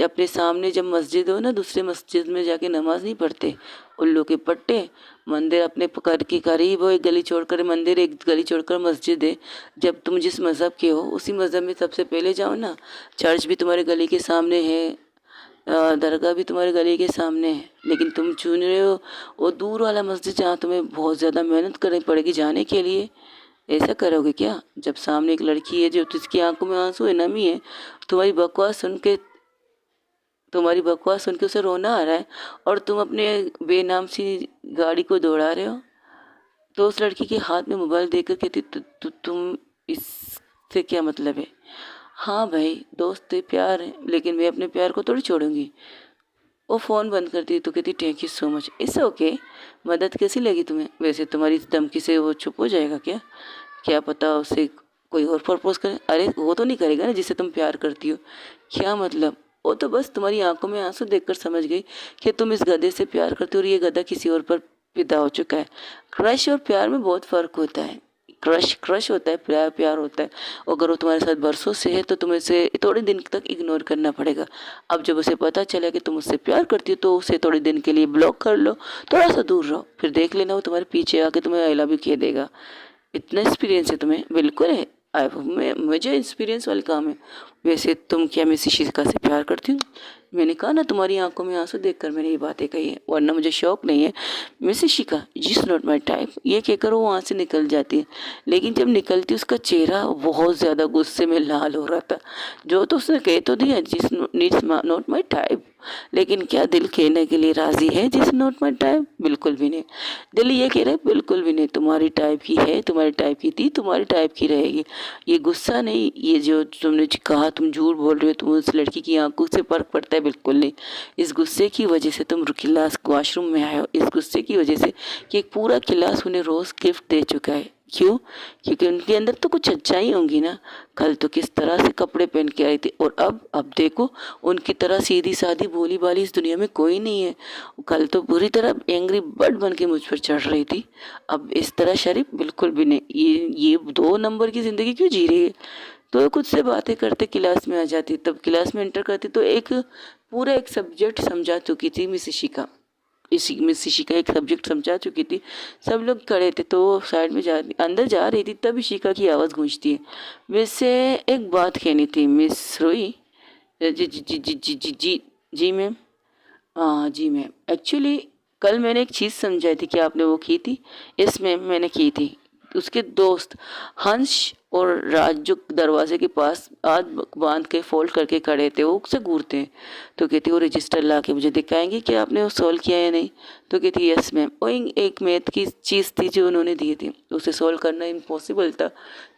अपने सामने जब मस्जिद हो ना, दूसरे मस्जिद में जाके नमाज नहीं पढ़ते उल्लू के पट्टे। मंदिर अपने घर के करीब हो, एक गली छोड़कर मंदिर, एक गली छोड़कर मस्जिद है। जब तुम जिस मज़हब के हो उसी मज़हब में सबसे पहले जाओ ना। चर्च भी तुम्हारे गली के सामने है, दरगाह भी तुम्हारे गली के सामने है, लेकिन तुम चुन रहे हो वो दूर वाला मस्जिद, जहाँ तुम्हें बहुत ज़्यादा मेहनत करनी पड़ेगी जाने के लिए। ऐसा करोगे क्या? जब सामने एक लड़की है जो जिसकी आंखों में आंसू है, नमी है, तुम्हारी बकवास सुन के उसे रोना आ रहा है, और तुम अपने बेनाम सी गाड़ी को दौड़ा रहे हो। तो उस लड़की के हाथ में मोबाइल देकर कहती, तुम इससे क्या मतलब है? हाँ भाई, दोस्त है, प्यार है, लेकिन मैं अपने प्यार को थोड़ी छोड़ूंगी। वो फ़ोन बंद करती तो कहती, thank you so much, it's okay. मदद कैसी लगी तुम्हें? वैसे तुम्हारी इस धमकी से वो चुप हो जाएगा क्या? क्या पता उसे कोई और प्रपोज करे। अरे वो तो नहीं करेगा ना जिससे तुम प्यार करती हो। क्या मतलब? वो तो बस तुम्हारी आंखों में आंसू देखकर समझ गई कि तुम इस गधे से प्यार करते हो और ये गधा किसी और पर फिदा हो चुका है। क्रश और प्यार में बहुत फ़र्क होता है। क्रश होता है, प्यार प्यार होता है। अगर वो तुम्हारे साथ बरसों से है तो तुम्हें उसे थोड़े दिन तक इग्नोर करना पड़ेगा। अब जब उसे पता चला कि तुम उससे प्यार करती हो तो उसे थोड़े दिन के लिए ब्लॉक कर लो, थोड़ा सा दूर रहो, फिर देख लेना वो तुम्हारे पीछे आके तुम्हें आई लव यू कह देगा। इतना एक्सपीरियंस है तुम्हें? बिल्कुल है। मुझे एक्सपीरियंस वाले काम है। वैसे तुम क्या मैं शिशिका से प्यार करती हूँ? मैंने कहा ना, तुम्हारी आंखों में आंसू देखकर मैंने ये बातें कही है, वरना मुझे शौक नहीं है। मिस शिशिका जिस नॉट माई टाइप, ये कहकर वो वहाँ से निकल जाती है। लेकिन जब निकलती उसका चेहरा बहुत ज़्यादा गुस्से में लाल हो रहा था। जो तो उसने कह तो दिया, जिस नॉट माई टाइप, लेकिन क्या दिल कहने के लिए राजी है जिस नॉट माई टाइप? बिल्कुल भी नहीं। दिल ये कह रहा है बिल्कुल भी नहीं, तुम्हारी टाइप की है, तुम्हारी टाइप की थी, तुम्हारी टाइप की रहेगी। ये गुस्सा नहीं, ये जो तुमने कहा तुम झूठ बोल रहे हो, तुम उस लड़की की आंखों से फर्क पड़ता है, बिल्कुल नहीं। इस गुस्से की वजह से तुम क्लास वॉशरूम में आए हो, इस गुस्से की वजह से कि एक पूरा क्लास उन्हें रोज़ गिफ्ट दे चुका है। क्यों? क्योंकि उनके अंदर तो कुछ अच्छाई होंगी ना। कल तो किस तरह से कपड़े पहन के आई थी, और अब देखो, उनकी तरह सीधी सादी भोली भाली इस दुनिया में कोई नहीं है। कल तो बुरी तरह एंग्री बर्ड बन के मुझ पर चढ़ रही थी, अब इस तरह शरीफ बिल्कुल भी नहीं। ये 2 नंबर की ज़िंदगी क्यों जी रही है? तो खुद से बातें करते क्लास में आ जाती, तब क्लास में एंटर करती तो एक पूरा एक सब्जेक्ट समझा चुकी थी मिस इशिका। इसी मिस इशिका एक सब्जेक्ट समझा चुकी थी। सब लोग खड़े थे तो वो साइड में अंदर जा रही थी, तब इशिका की आवाज़ गूंजती है, वैसे एक बात कहनी थी मिस रोई। जी जी जी जी जी जी जी जी मैम। हाँ जी मैम, एक्चुअली कल मैंने एक चीज़ समझाई थी कि आपने वो की थी। यस मैम, मैंने की थी। उसके दोस्त हंस और राज जो दरवाजे के पास हाथ बांध के फोल्ड करके खड़े थे, वो उससे घूरते हैं। तो कहती वो रजिस्टर ला के मुझे दिखाएंगे कि आपने वो सॉल्व किया या नहीं। तो कहती यस मैम। वो एक मैथ की चीज़ थी जो उन्होंने दी थी, उसे सॉल्व करना इम्पॉसिबल था।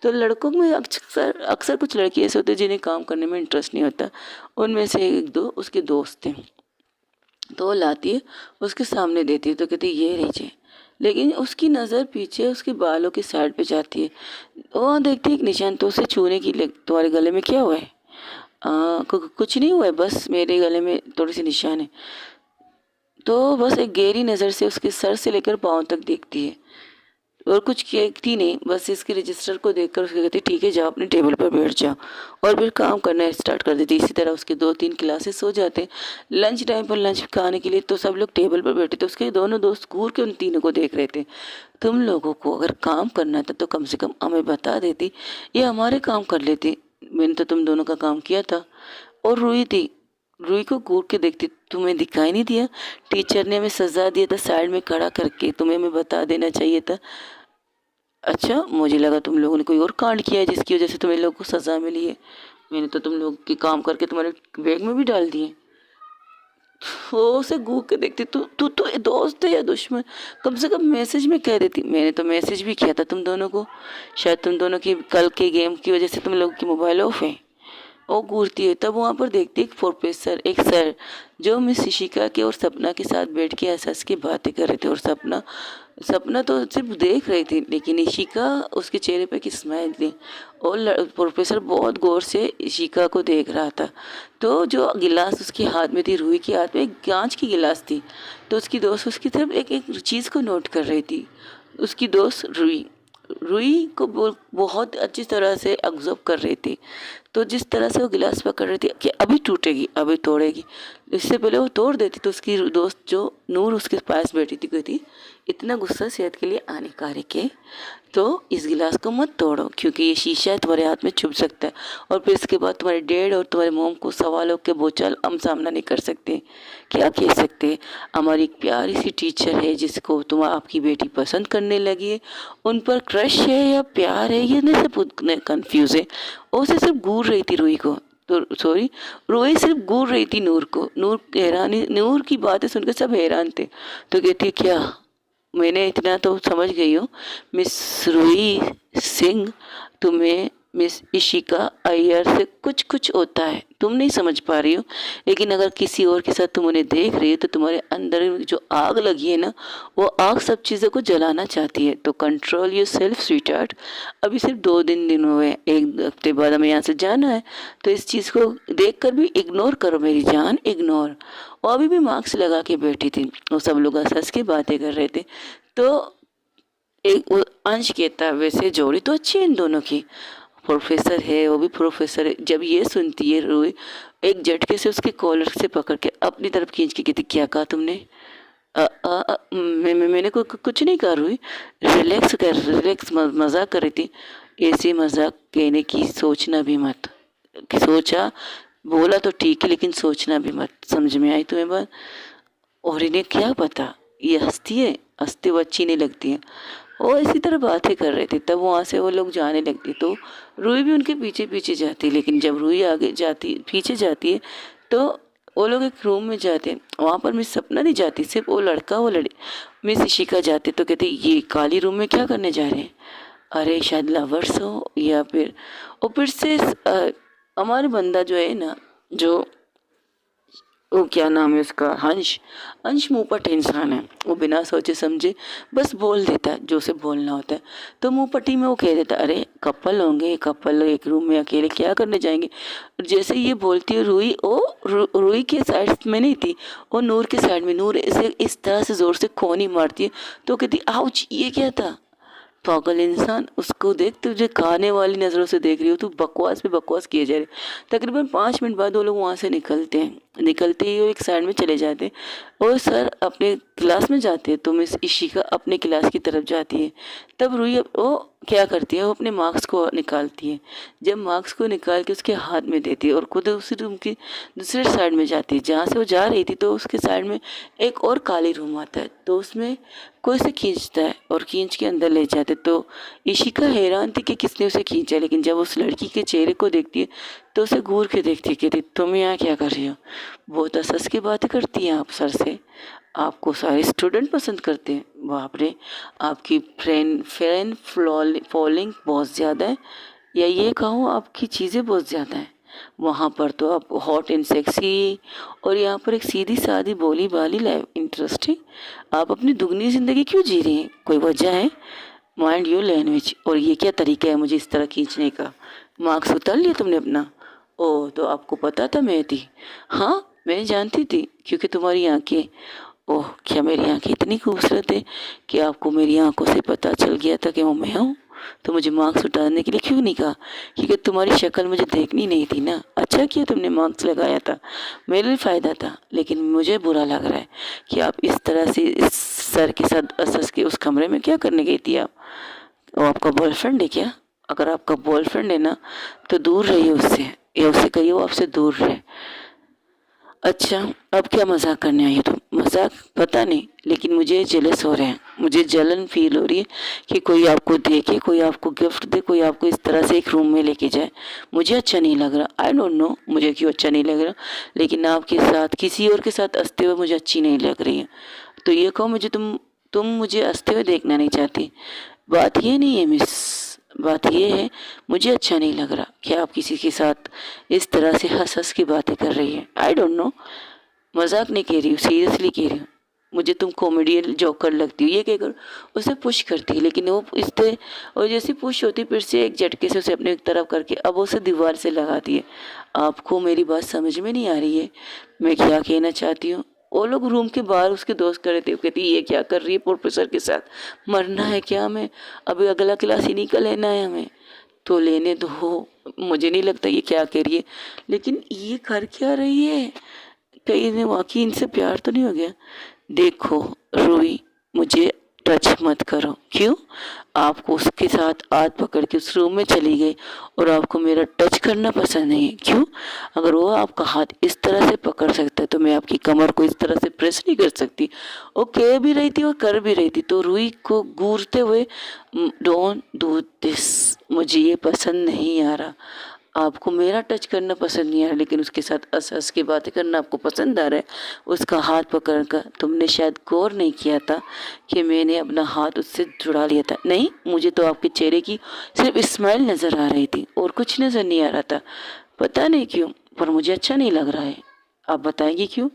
तो लड़कों में अक्सर अक्सर कुछ लड़के ऐसे होते हैं जिन्हें काम करने में इंटरेस्ट नहीं होता। उनमें से एक दो उसके दोस्त थे, तो वो लाती है, उसके सामने देती है, तो कहती है ये लीजिए। लेकिन उसकी नज़र पीछे उसके बालों की साइड पे जाती है। वो देखती है एक निशान, तो उसे छूने की तुम्हारे गले में क्या हुआ है? कुछ नहीं हुआ है, बस मेरे गले में थोड़ी सी निशान है। तो बस एक गहरी नज़र से उसके सर से लेकर पाँव तक देखती है और कुछ कहती नहीं, बस इसके रजिस्टर को देखकर उसके कहती ठीक है जाओ अपने टेबल पर बैठ जाओ, और फिर काम करना स्टार्ट कर देती। इसी तरह उसके 2-3 क्लासेस हो जाते। लंच टाइम पर लंच खाने के लिए तो सब लोग टेबल पर बैठे थे, उसके दोनों दोस्त घूर के उन तीनों को देख रहे थे। तुम लोगों को अगर काम करना था तो कम से कम हमें बता देती, ये हमारे काम कर लेती। मैंने तो तुम दोनों का काम किया था। और रुई थी, रुई को घूर के देखती, तुम्हें दिखाई नहीं दिया? टीचर ने हमें सजा दिया था साइड में खड़ा करके, तुम्हें हमें बता देना चाहिए था। अच्छा, मुझे लगा तुम लोगों ने कोई और कांड किया है जिसकी वजह से तुम्हें लोगों को सज़ा मिली है। मैंने तो तुम लोग के काम करके तुम्हारे बैग में भी डाल दिए। वो उसे घूर के देखती, तू तू तो दोस्त है या दुश्मन? कम से कम मैसेज में कह देती। मैंने तो मैसेज भी किया था तुम दोनों को, शायद तुम दोनों की कल के गेम की वजह से तुम लोगों की मोबाइल ऑफ है। वो घूरती है, तब वहाँ पर देखती एक प्रोफेसर, एक सर, जो मिस शिशिका के और सपना के साथ बैठ के हंस हंस के बातें कर रहे थे। और सपना सपना तो सिर्फ देख रही थी, लेकिन इशिका उसके चेहरे पे की स्माइल थी। और प्रोफेसर बहुत गौर से इशिका को देख रहा था। तो जो गिलास उसके हाथ में थी, रूही के हाथ में एक कांच की गिलास थी, तो उसकी दोस्त उसकी तरफ एक एक चीज़ को नोट कर रही थी। उसकी दोस्त रुई रुई को बहुत अच्छी तरह से ऑब्जर्व कर रही थी। तो जिस तरह से वो गिलास पकड़ रही थी कि अभी टूटेगी, अभी तोड़ेगी, इससे पहले वो तोड़ देती, तो उसकी दोस्त जो नूर उसके पास बैठी थी कहती इतना गुस्सा सेहत के लिए हानिकारक है, तो इस गिलास को मत तोड़ो क्योंकि ये शीशा तुम्हारे हाथ में चुभ सकता है, और फिर इसके बाद तुम्हारे डैड और तुम्हारे मोम को सवालों के बोझाल हम सामना नहीं कर सकते। क्या कह सकते? हमारी एक प्यारी सी टीचर है जिसको तुम आपकी बेटी पसंद करने लगी है, उन पर क्रश है या प्यार है, ये नहीं सब कन्फ्यूज़ है। उसे सिर्फ घूर रही थी रूही को, तो सॉरी, रूही सिर्फ घूर रही थी नूर को। नूर हैरानी, नूर की बातें सुनकर सब हैरान थे। तो कहती है क्या, मैंने इतना तो समझ गई हूँ मिस रूही सिंह, तुम्हें मिस इशिका अय्यर से कुछ कुछ होता है, तुम नहीं समझ पा रही हो। लेकिन अगर किसी और के साथ तुम उन्हें देख रही हो तो तुम्हारे अंदर जो आग लगी है ना, वो आग सब चीज़ों को जलाना चाहती है। तो कंट्रोल योर सेल्फ स्वीटहार्ट। अभी सिर्फ 2 दिन हुए, 1 हफ्ते बाद हमें यहाँ से जाना है, तो इस चीज़ को देख कर भी इग्नोर करो मेरी जान, इग्नोर। वो अभी भी मार्क्स लगा के बैठी थी, वो सब लोग हंस हंस के बातें कर रहे थे। तो एक अंश कहता है वैसे जोड़ी तो अच्छी है इन दोनों की, प्रोफेसर है वो भी प्रोफेसर है। जब ये सुनती है रूही एक झटके से उसके कॉलर से पकड़ के अपनी तरफ खींच के कहती क्या कहा तुमने? मैंने कुछ नहीं कहा रूही, रिलैक्स मजाक कर रही थी। ऐसे मजाक कहने की सोचना भी मत, कि सोचा बोला तो ठीक है लेकिन सोचना भी मत, समझ में आई तुम्हें बात? और इन्हें क्या पता ये हंसती है, हंसते वो अच्छी नहीं लगती है। वो इसी तरह बातें कर रहे थे, तब वहाँ से वो लोग जाने लगते, तो रूही भी उनके पीछे पीछे जाती। लेकिन जब रूही आगे जाती, पीछे जाती है, तो वो लोग एक रूम में जाते हैं। वहाँ पर मिस सपना नहीं जाती, सिर्फ वो लड़का वो लड़ी मिस इशिका जाते। तो कहते ये काली रूम में क्या करने जा रहे हैं? अरे शायद लवर्स हो, या फिर और फिर से हमारे बंदा जो है ना, जो वो क्या नाम है उसका, हंस। अंश मुंहपट इंसान है, वो बिना सोचे समझे बस बोल देता है जो उसे बोलना होता है। तो मुंहपट्टी में वो कह देता अरे कपल होंगे, कपल एक रूम में अकेले क्या करने जाएंगे। जैसे ये बोलती है रूही, ओ रूही के साइड में नहीं थी, वो नूर के साइड में। नूर इसे इस तरह से ज़ोर से खोनी मारती है, तो कहती आउच, ये क्या था? पागल इंसान, उसको देख, तुझे खाने वाली नज़रों से देख रही हो, तू बकवास पे बकवास किए जा रही है। तकरीबन 5 मिनट बाद वो लोग वहाँ से निकलते हैं। निकलते ही वो एक साइड में चले जाते हैं और सर अपने क्लास में जाते हैं तो मिस इशिका अपने क्लास की तरफ जाती है। तब रुई वो क्या करती है, वो अपने मार्क्स को निकालती है। जब मार्क्स को निकाल के उसके हाथ में देती है और खुद उसी रूम की दूसरे साइड में जाती है जहाँ से वो जा रही थी, तो उसके साइड में एक और काली रूम आता है, तो उसमें कोई उसे खींचता है और खींच के अंदर ले जाते। तो इशिका हैरान थी कि किसने उसे खींचा, लेकिन जब उस लड़की के चेहरे को देखती है तो उसे घूर के देखती है, कहती तुम यहाँ क्या कर रही हो? बहुत हंस की बातें करती हैं आप सर से, आपको सारे स्टूडेंट पसंद करते हैं, बाप रे, आपकी फैन फॉलोइंग बहुत ज़्यादा है, या ये कहो आपकी चीज़ें बहुत ज़्यादा हैं। वहाँ पर तो आप हॉट एंड सेक्सी, और यहाँ पर एक सीधी सादी बोली बाली लाइफ इंटरेस्टिंग। आप अपनी दुगनी ज़िंदगी क्यों जी रही हैं? कोई वजह है? Mind your language. और ये क्या तरीका है मुझे इस तरह खींचने का? मार्क्स उतार लिया तुमने अपना? ओह, तो आपको पता था मैं थी? हाँ, मैं जानती थी, क्योंकि तुम्हारी आंखें, ओह क्या मेरी आंखें इतनी खूबसूरत है कि आपको मेरी आंखों से पता चल गया था कि वो मैं हूँ? तो मुझे मार्क्स उतारने के लिए क्यों नहीं कहा? क्योंकि तुम्हारी शक्ल मुझे देखनी नहीं थी ना। अच्छा किया तुमने मार्क्स लगाया था, मेरे लिए फ़ायदा था। लेकिन मुझे बुरा लग रहा है कि आप इस तरह से इस सर के साथ असस के उस कमरे में क्या करने गई थी आप? वो आपका बॉयफ्रेंड है क्या? अगर आपका बॉयफ्रेंड है ना, तो दूर रहिए उससे, या उससे कहिए वो आपसे दूर रहे। अच्छा, अब क्या मजाक करने आई हो तुम? मजाक पता नहीं, लेकिन मुझे जेलस हो रहे हैं, मुझे जलन फील हो रही है कि कोई आपको देखे, कोई आपको गिफ्ट दे, कोई आपको इस तरह से एक रूम में लेके जाए। मुझे अच्छा नहीं लग रहा। आई डोंट नो मुझे क्यों अच्छा नहीं लग रहा, लेकिन आपके साथ किसी और के साथ हंसते हुए मुझे अच्छी नहीं लग रही है। तो ये कहो मुझे, तुम मुझे हंसते हुए देखना नहीं चाहती? बात ये नहीं है मिस, बात ये है मुझे अच्छा नहीं लग रहा कि आप किसी के साथ इस तरह से हंस हंस की बातें कर रही है। आई डोंट नो, मजाक नहीं कह रही हूँ, सीरियसली कह रही हूँ। मुझे तुम कॉमेडियन जोकर लगती हो, ये कहकर उसे पुश करती है, लेकिन वो इस तरह, और जैसी पुश होती फिर से एक झटके से उसे अपने एक तरफ करके अब उसे दीवार से लगाती है। आपको मेरी बात समझ में नहीं आ रही है मैं क्या कहना चाहती हूँ? वो लोग रूम के बाहर उसके दोस्त कर रहे थे, वो कहती ये क्या कर रही है प्रोफेसर के साथ? मरना है क्या हमें? अभी अगला क्लास इन्हीं का लेना है हमें, तो लेने दो। मुझे नहीं लगता ये क्या कह रही है, लेकिन ये कर क्या रही है? कहीं इन्हें वाकई इनसे प्यार तो नहीं हो गया? देखो रूही, मुझे टच मत करो। क्यों? आपको उसके साथ हाथ पकड़ के उस रूम में चली गई और आपको मेरा टच करना पसंद नहीं है, क्यों? अगर वो आपका हाथ इस तरह से पकड़ सकता है तो मैं आपकी कमर को इस तरह से प्रेस नहीं कर सकती? वो कह भी रही थी और कर भी रही थी, तो रूही को घूरते हुए, डोंट डू दिस, मुझे ये पसंद नहीं आ रहा। आपको मेरा टच करना पसंद नहीं आ रहा, लेकिन उसके साथ हंस हंस की बातें करना आपको पसंद आ रहा है। उसका हाथ पकड़ कर तुमने शायद गौर नहीं किया था कि मैंने अपना हाथ उससे जुड़ा लिया था। नहीं, मुझे तो आपके चेहरे की सिर्फ स्माइल नज़र आ रही थी और कुछ नज़र नहीं आ रहा था। पता नहीं क्यों, पर मुझे अच्छा नहीं लग रहा है। आप बताएंगी क्यों?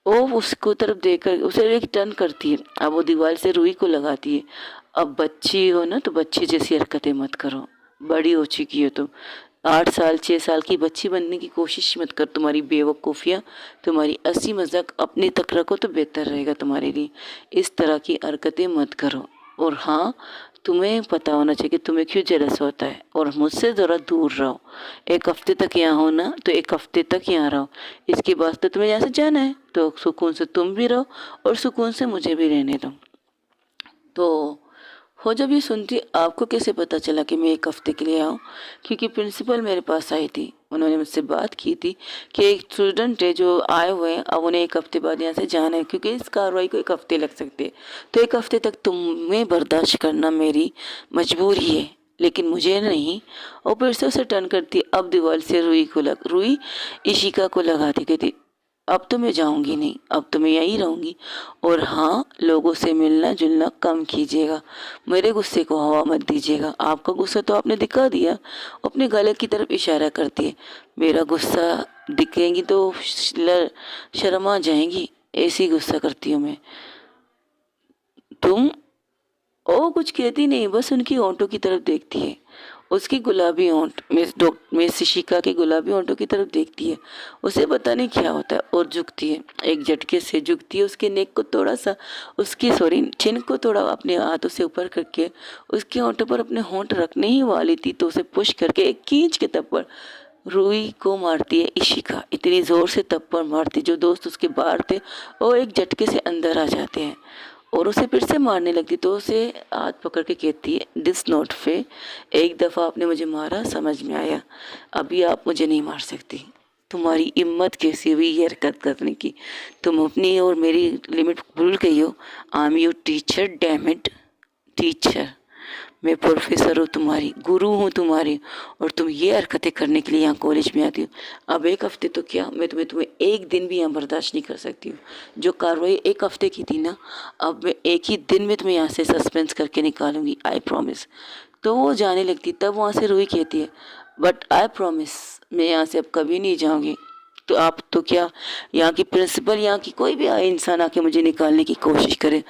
वो उसको तरफ देखकर उसे एक टर्न करती है, अब वो दीवार से रूही को लगाती है। अब बच्ची हो ना, तो बच्ची जैसी हरकतें मत करो, बड़ी हो चुकी हो तुम। 8 साल 6 साल की बच्ची बनने की कोशिश मत कर। तुम्हारी बेवकूफ़ियाँ, तुम्हारी हंसी मजाक अपने तक रखो तो बेहतर रहेगा तुम्हारे लिए। इस तरह की हरकतें मत करो। और हाँ, तुम्हें पता होना चाहिए कि तुम्हें क्यों जेलस होता है, और मुझसे ज़रा दूर रहो। 1 हफ्ते तक यहाँ हो ना, तो 1 हफ्ते तक यहाँ रहो। इसके बाद तो तुम्हें यहाँ से जाना है, तो सुकून से तुम भी रहो और सुकून से मुझे भी रहने दो। तो हो जब ये सुनती, आपको कैसे पता चला कि मैं 1 हफ्ते के लिए आऊँ? क्योंकि प्रिंसिपल मेरे पास आई थी, उन्होंने मुझसे बात की थी कि एक स्टूडेंट है जो आए हुए हैं, अब उन्हें 1 हफ्ते बाद यहाँ से जाना है, क्योंकि इस कार्रवाई को 1 हफ्ते लग सकते हैं। तो 1 हफ्ते तक तुम्हें बर्दाश्त करना मेरी मजबूरी है, लेकिन मुझे नहीं। और फिर से उसे टर्न करती, अब दीवार से रुई इशिका को लगाती, कहती अब तो मैं जाऊंगी नहीं, अब तो मैं यहीं रहूंगी। और हाँ, लोगों से मिलना जुलना कम कीजिएगा, मेरे गुस्से को हवा मत दीजिएगा। आपका गुस्सा तो आपने दिखा दिया, अपने गले की तरफ इशारा करती है। मेरा गुस्सा दिखेंगी तो शर्मा जाएंगी, ऐसी गुस्सा करती हूँ मैं। तुम, ओ कुछ कहती नहीं, बस उनकी होंठों की तरफ देखती है। उसकी गुलाबी होंठ मिस शिशिका के गुलाबी होंठों की तरफ देखती है। उसे पता नहीं क्या होता है और झुकती है, एक झटके से झुकती है। उसके नेक को थोड़ा सा, उसकी सॉरी चिन को थोड़ा अपने हाथों से ऊपर करके उसके होंठों पर अपने होंठ रखने ही वाली थी तो उसे पुश करके एक खींच के थप्पड़ रूही को मारती है इशिका। इतनी जोर से थप्पड़ मारती जो दोस्त उसके बाहर थे वो एक झटके से अंदर आ जाते हैं और उसे फिर से मारने लगती तो उसे हाथ पकड़ के कहती है, दिस नॉट फे, एक दफ़ा आपने मुझे मारा, समझ में आया, अभी आप मुझे नहीं मार सकती। तुम्हारी हिम्मत कैसी हुई ये हरकत करने की? तुम अपनी और मेरी लिमिट भूल गई हो। I am your teacher, damn it. Teacher, मैं प्रोफेसर हूँ तुम्हारी, गुरु हूँ तुम्हारी, और तुम ये हरकतें करने के लिए यहाँ कॉलेज में आती हो। अब एक हफ्ते तो क्या, मैं तुम्हें एक दिन भी यहाँ बर्दाश्त नहीं कर सकती हूँ। जो कार्रवाई एक हफ्ते की थी ना, अब मैं एक ही दिन में तुम्हें यहाँ से सस्पेंस करके निकालूंगी, आई प्रॉमिस। तो वो जाने लगती, तब वहाँ से रूही कहती है, बट आई प्रॉमिस, मैं यहाँ से अब कभी नहीं जाऊँगी। तो आप तो क्या, यहाँ की प्रिंसिपल, यहाँ की कोई भी आए इंसान आके मुझे निकालने की कोशिश करे,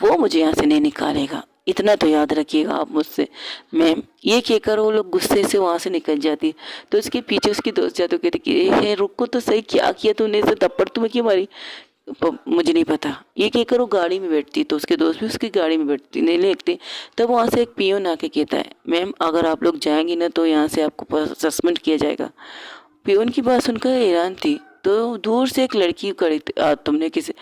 वो मुझे यहाँ से नहीं निकालेगा, इतना तो याद रखिएगा आप मुझसे, मैम। ये कहकर वो लोग गुस्से से वहाँ से निकल जाती। तो उसके पीछे उसकी दोस्त जाते कहती कि हे रुको तो सही, क्या किया तूने, इसे थप्पड़ तुम्हें क्यों मारी? मुझे नहीं पता, ये कहकर वो गाड़ी में बैठती। तो उसके दोस्त भी उसकी गाड़ी में बैठती नहीं लेते। तब वहाँ से एक पियोन आके कहता है, मैम अगर आप लोग जाएंगी ना तो यहाँ से आपको सस्पेंड किया जाएगा। पियोन की बात सुनकर हैरान थी। तो दूर से एक लड़की खड़ी थी, तुमने किसी,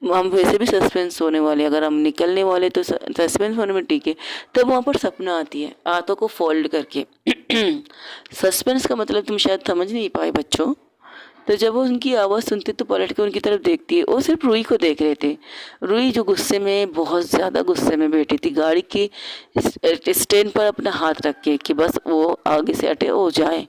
हम वैसे भी सस्पेंस होने वाले, अगर हम निकलने वाले तो सस्पेंस होने में ठीक है। तब वहाँ पर सपना आती है हाथों को फोल्ड करके। सस्पेंस का मतलब तुम शायद समझ नहीं पाए बच्चों। तो जब वो उनकी आवाज़ सुनती तो पलट के उनकी तरफ देखती है, वो सिर्फ रूही को देख रहे थे। रूही जो गुस्से में, बहुत ज़्यादा गुस्से में बैठी थी गाड़ी के स्टैंड पर अपना हाथ रख के कि बस वो आगे से हटे हो जाए।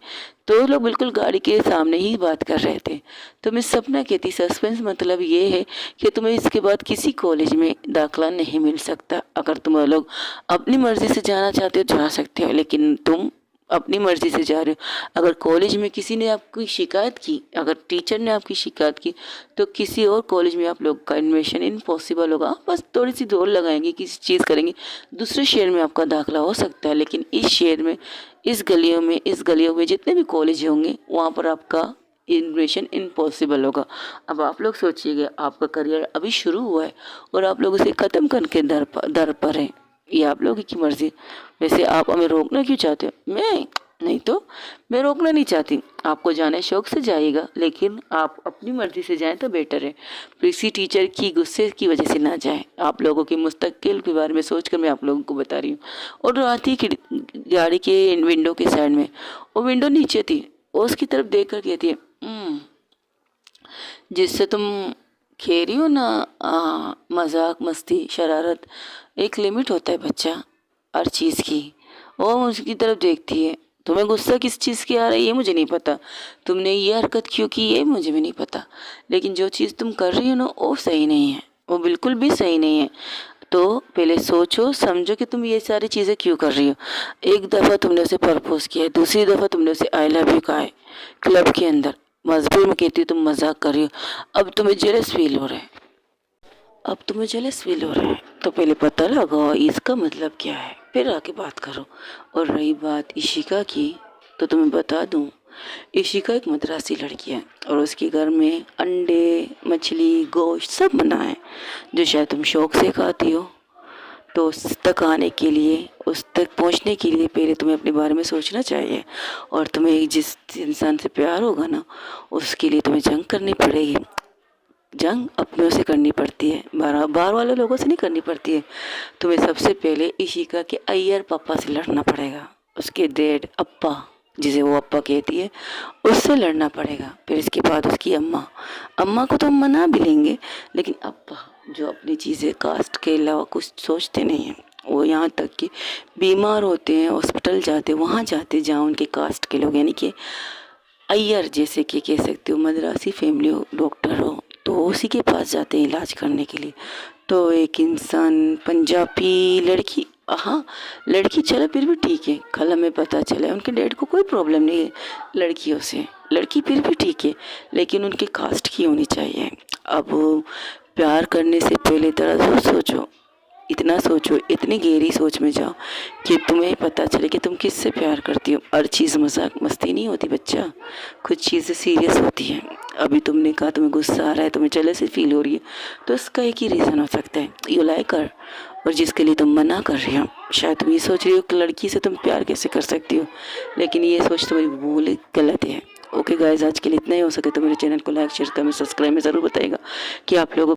तो वो लोग बिल्कुल गाड़ी के सामने ही बात कर रहे थे। तो मिस सपना कहती, सस्पेंस मतलब ये है कि तुम्हें इसके बाद किसी कॉलेज में दाखिला नहीं मिल सकता। अगर तुम लोग अपनी मर्ज़ी से जाना चाहते हो जा सकते हो, लेकिन तुम अपनी मर्ज़ी से जा रहे हो। अगर कॉलेज में किसी ने आपकी शिकायत की, अगर टीचर ने आपकी शिकायत की, तो किसी और कॉलेज में आप लोग का एडमिशन इम्पॉसिबल होगा। बस थोड़ी सी दौड़ लगाएंगे, किसी चीज़ करेंगे, दूसरे शहर में आपका दाखिला हो सकता है, लेकिन इस शहर में, इस गलियों में जितने भी कॉलेज होंगे वहाँ पर आपका एडमिशन इम्पॉसिबल होगा। अब आप लोग सोचिएगा, आपका करियर अभी शुरू हुआ है और आप लोग उसे ख़त्म करके दर पर हैं। ये आप लोगों की मर्ज़ी। वैसे आप हमें रोकना क्यों चाहते हो? मैं नहीं तो, मैं रोकना नहीं चाहती। आपको जाना है शौक से जाइएगा, लेकिन आप अपनी मर्ज़ी से जाएं तो बेटर है। किसी टीचर की गुस्से की वजह से ना जाएं। आप लोगों के मुस्तकबिल के बारे में सोचकर मैं आप लोगों को बता रही हूँ। और आती गाड़ी के विंडो के साइड में, वो विंडो नीचे थी, वो उसकी तरफ देख कर कहती है, जिससे तुम खेल रही हो ना, मजाक मस्ती शरारत, एक लिमिट होता है बच्चा हर चीज़ की। वो उसकी तरफ देखती है, तुम्हें गुस्सा किस चीज़ की आ रही है मुझे नहीं पता, तुमने ये हरकत क्यों की ये मुझे भी नहीं पता, लेकिन जो चीज़ तुम कर रही हो ना वो सही नहीं है, वो बिल्कुल भी सही नहीं है। तो पहले सोचो समझो कि तुम ये सारी चीज़ें क्यों कर रही हो। एक दफ़ा तुमने उसे प्रपोज किया है, दूसरी दफ़ा तुमने उसे आई लव यू कहा है क्लब के अंदर, मजबूर में कहती हो तुम मजाक कर रही हो। अब तुम्हें जेलस फील हो रहा है, तो पहले पता लगाओ इसका मतलब क्या है, फिर आके बात करो। और रही बात इशिका की, तो तुम्हें बता दूं, इशिका एक मद्रासी लड़की है और उसके घर में अंडे, मछली, गोश्त सब बना है, जो शायद तुम शौक से खाती हो। तो उस तक आने के लिए, उस तक पहुंचने के लिए पहले तुम्हें अपने बारे में सोचना चाहिए। और तुम्हें जिस इंसान से प्यार होगा ना, उसके लिए तुम्हें जंग करनी पड़ेगी। जंग अपनों से करनी पड़ती है, बाहर वाले लोगों से नहीं करनी पड़ती है। तुम्हें सबसे पहले इशिका के अय्यर पापा से लड़ना पड़ेगा, उसके डैड अप्पा, जिसे वो अप्पा कहती है, उससे लड़ना पड़ेगा। फिर इसके बाद उसकी अम्मा, अम्मा को तो हम मना भी लेंगे, लेकिन अप्पा जो अपनी चीज़ें कास्ट के अलावा कुछ सोचते नहीं हैं, वो यहाँ तक कि बीमार होते हैं हॉस्पिटल जाते, वहाँ जाते जहाँ उनके कास्ट के लोग, यानी कि अय्यर जैसे कि कह सकते हो मद्रासी फैमिली हो, डॉक्टर हो, तो उसी के पास जाते हैं इलाज करने के लिए। तो एक इंसान पंजाबी लड़की, हाँ लड़की चला फिर भी ठीक है, कल हमें पता चला उनके डैड को कोई प्रॉब्लम नहीं है लड़कियों से, लड़की फिर भी ठीक है, लेकिन उनके कास्ट की होनी चाहिए। अब प्यार करने से पहले तरह सोचो, इतना सोचो, इतनी गहरी सोच में जाओ कि तुम्हें पता चले कि तुम किससे प्यार करती हो। हर चीज़ मजाक मस्ती नहीं होती बच्चा, कुछ चीज़ें सीरियस होती हैं। अभी तुमने कहा तुम्हें गुस्सा आ रहा है, तुम्हें जेलसी फील हो रही है, तो इसका एक ही रीज़न हो सकता है, यू लाइक हर। और जिसके लिए तुम मना कर रही हो, शायद तुम ये सोच रही हो कि लड़की से तुम प्यार कैसे कर सकती हो, लेकिन ये सोच तुम्हारी भूल गलत है। ओके गाइज, आज के लिए इतना ही। हो सके तो मेरे चैनल को लाइक शेयर कमेंट सब्सक्राइब में ज़रूर बताइएगा कि आप लोगों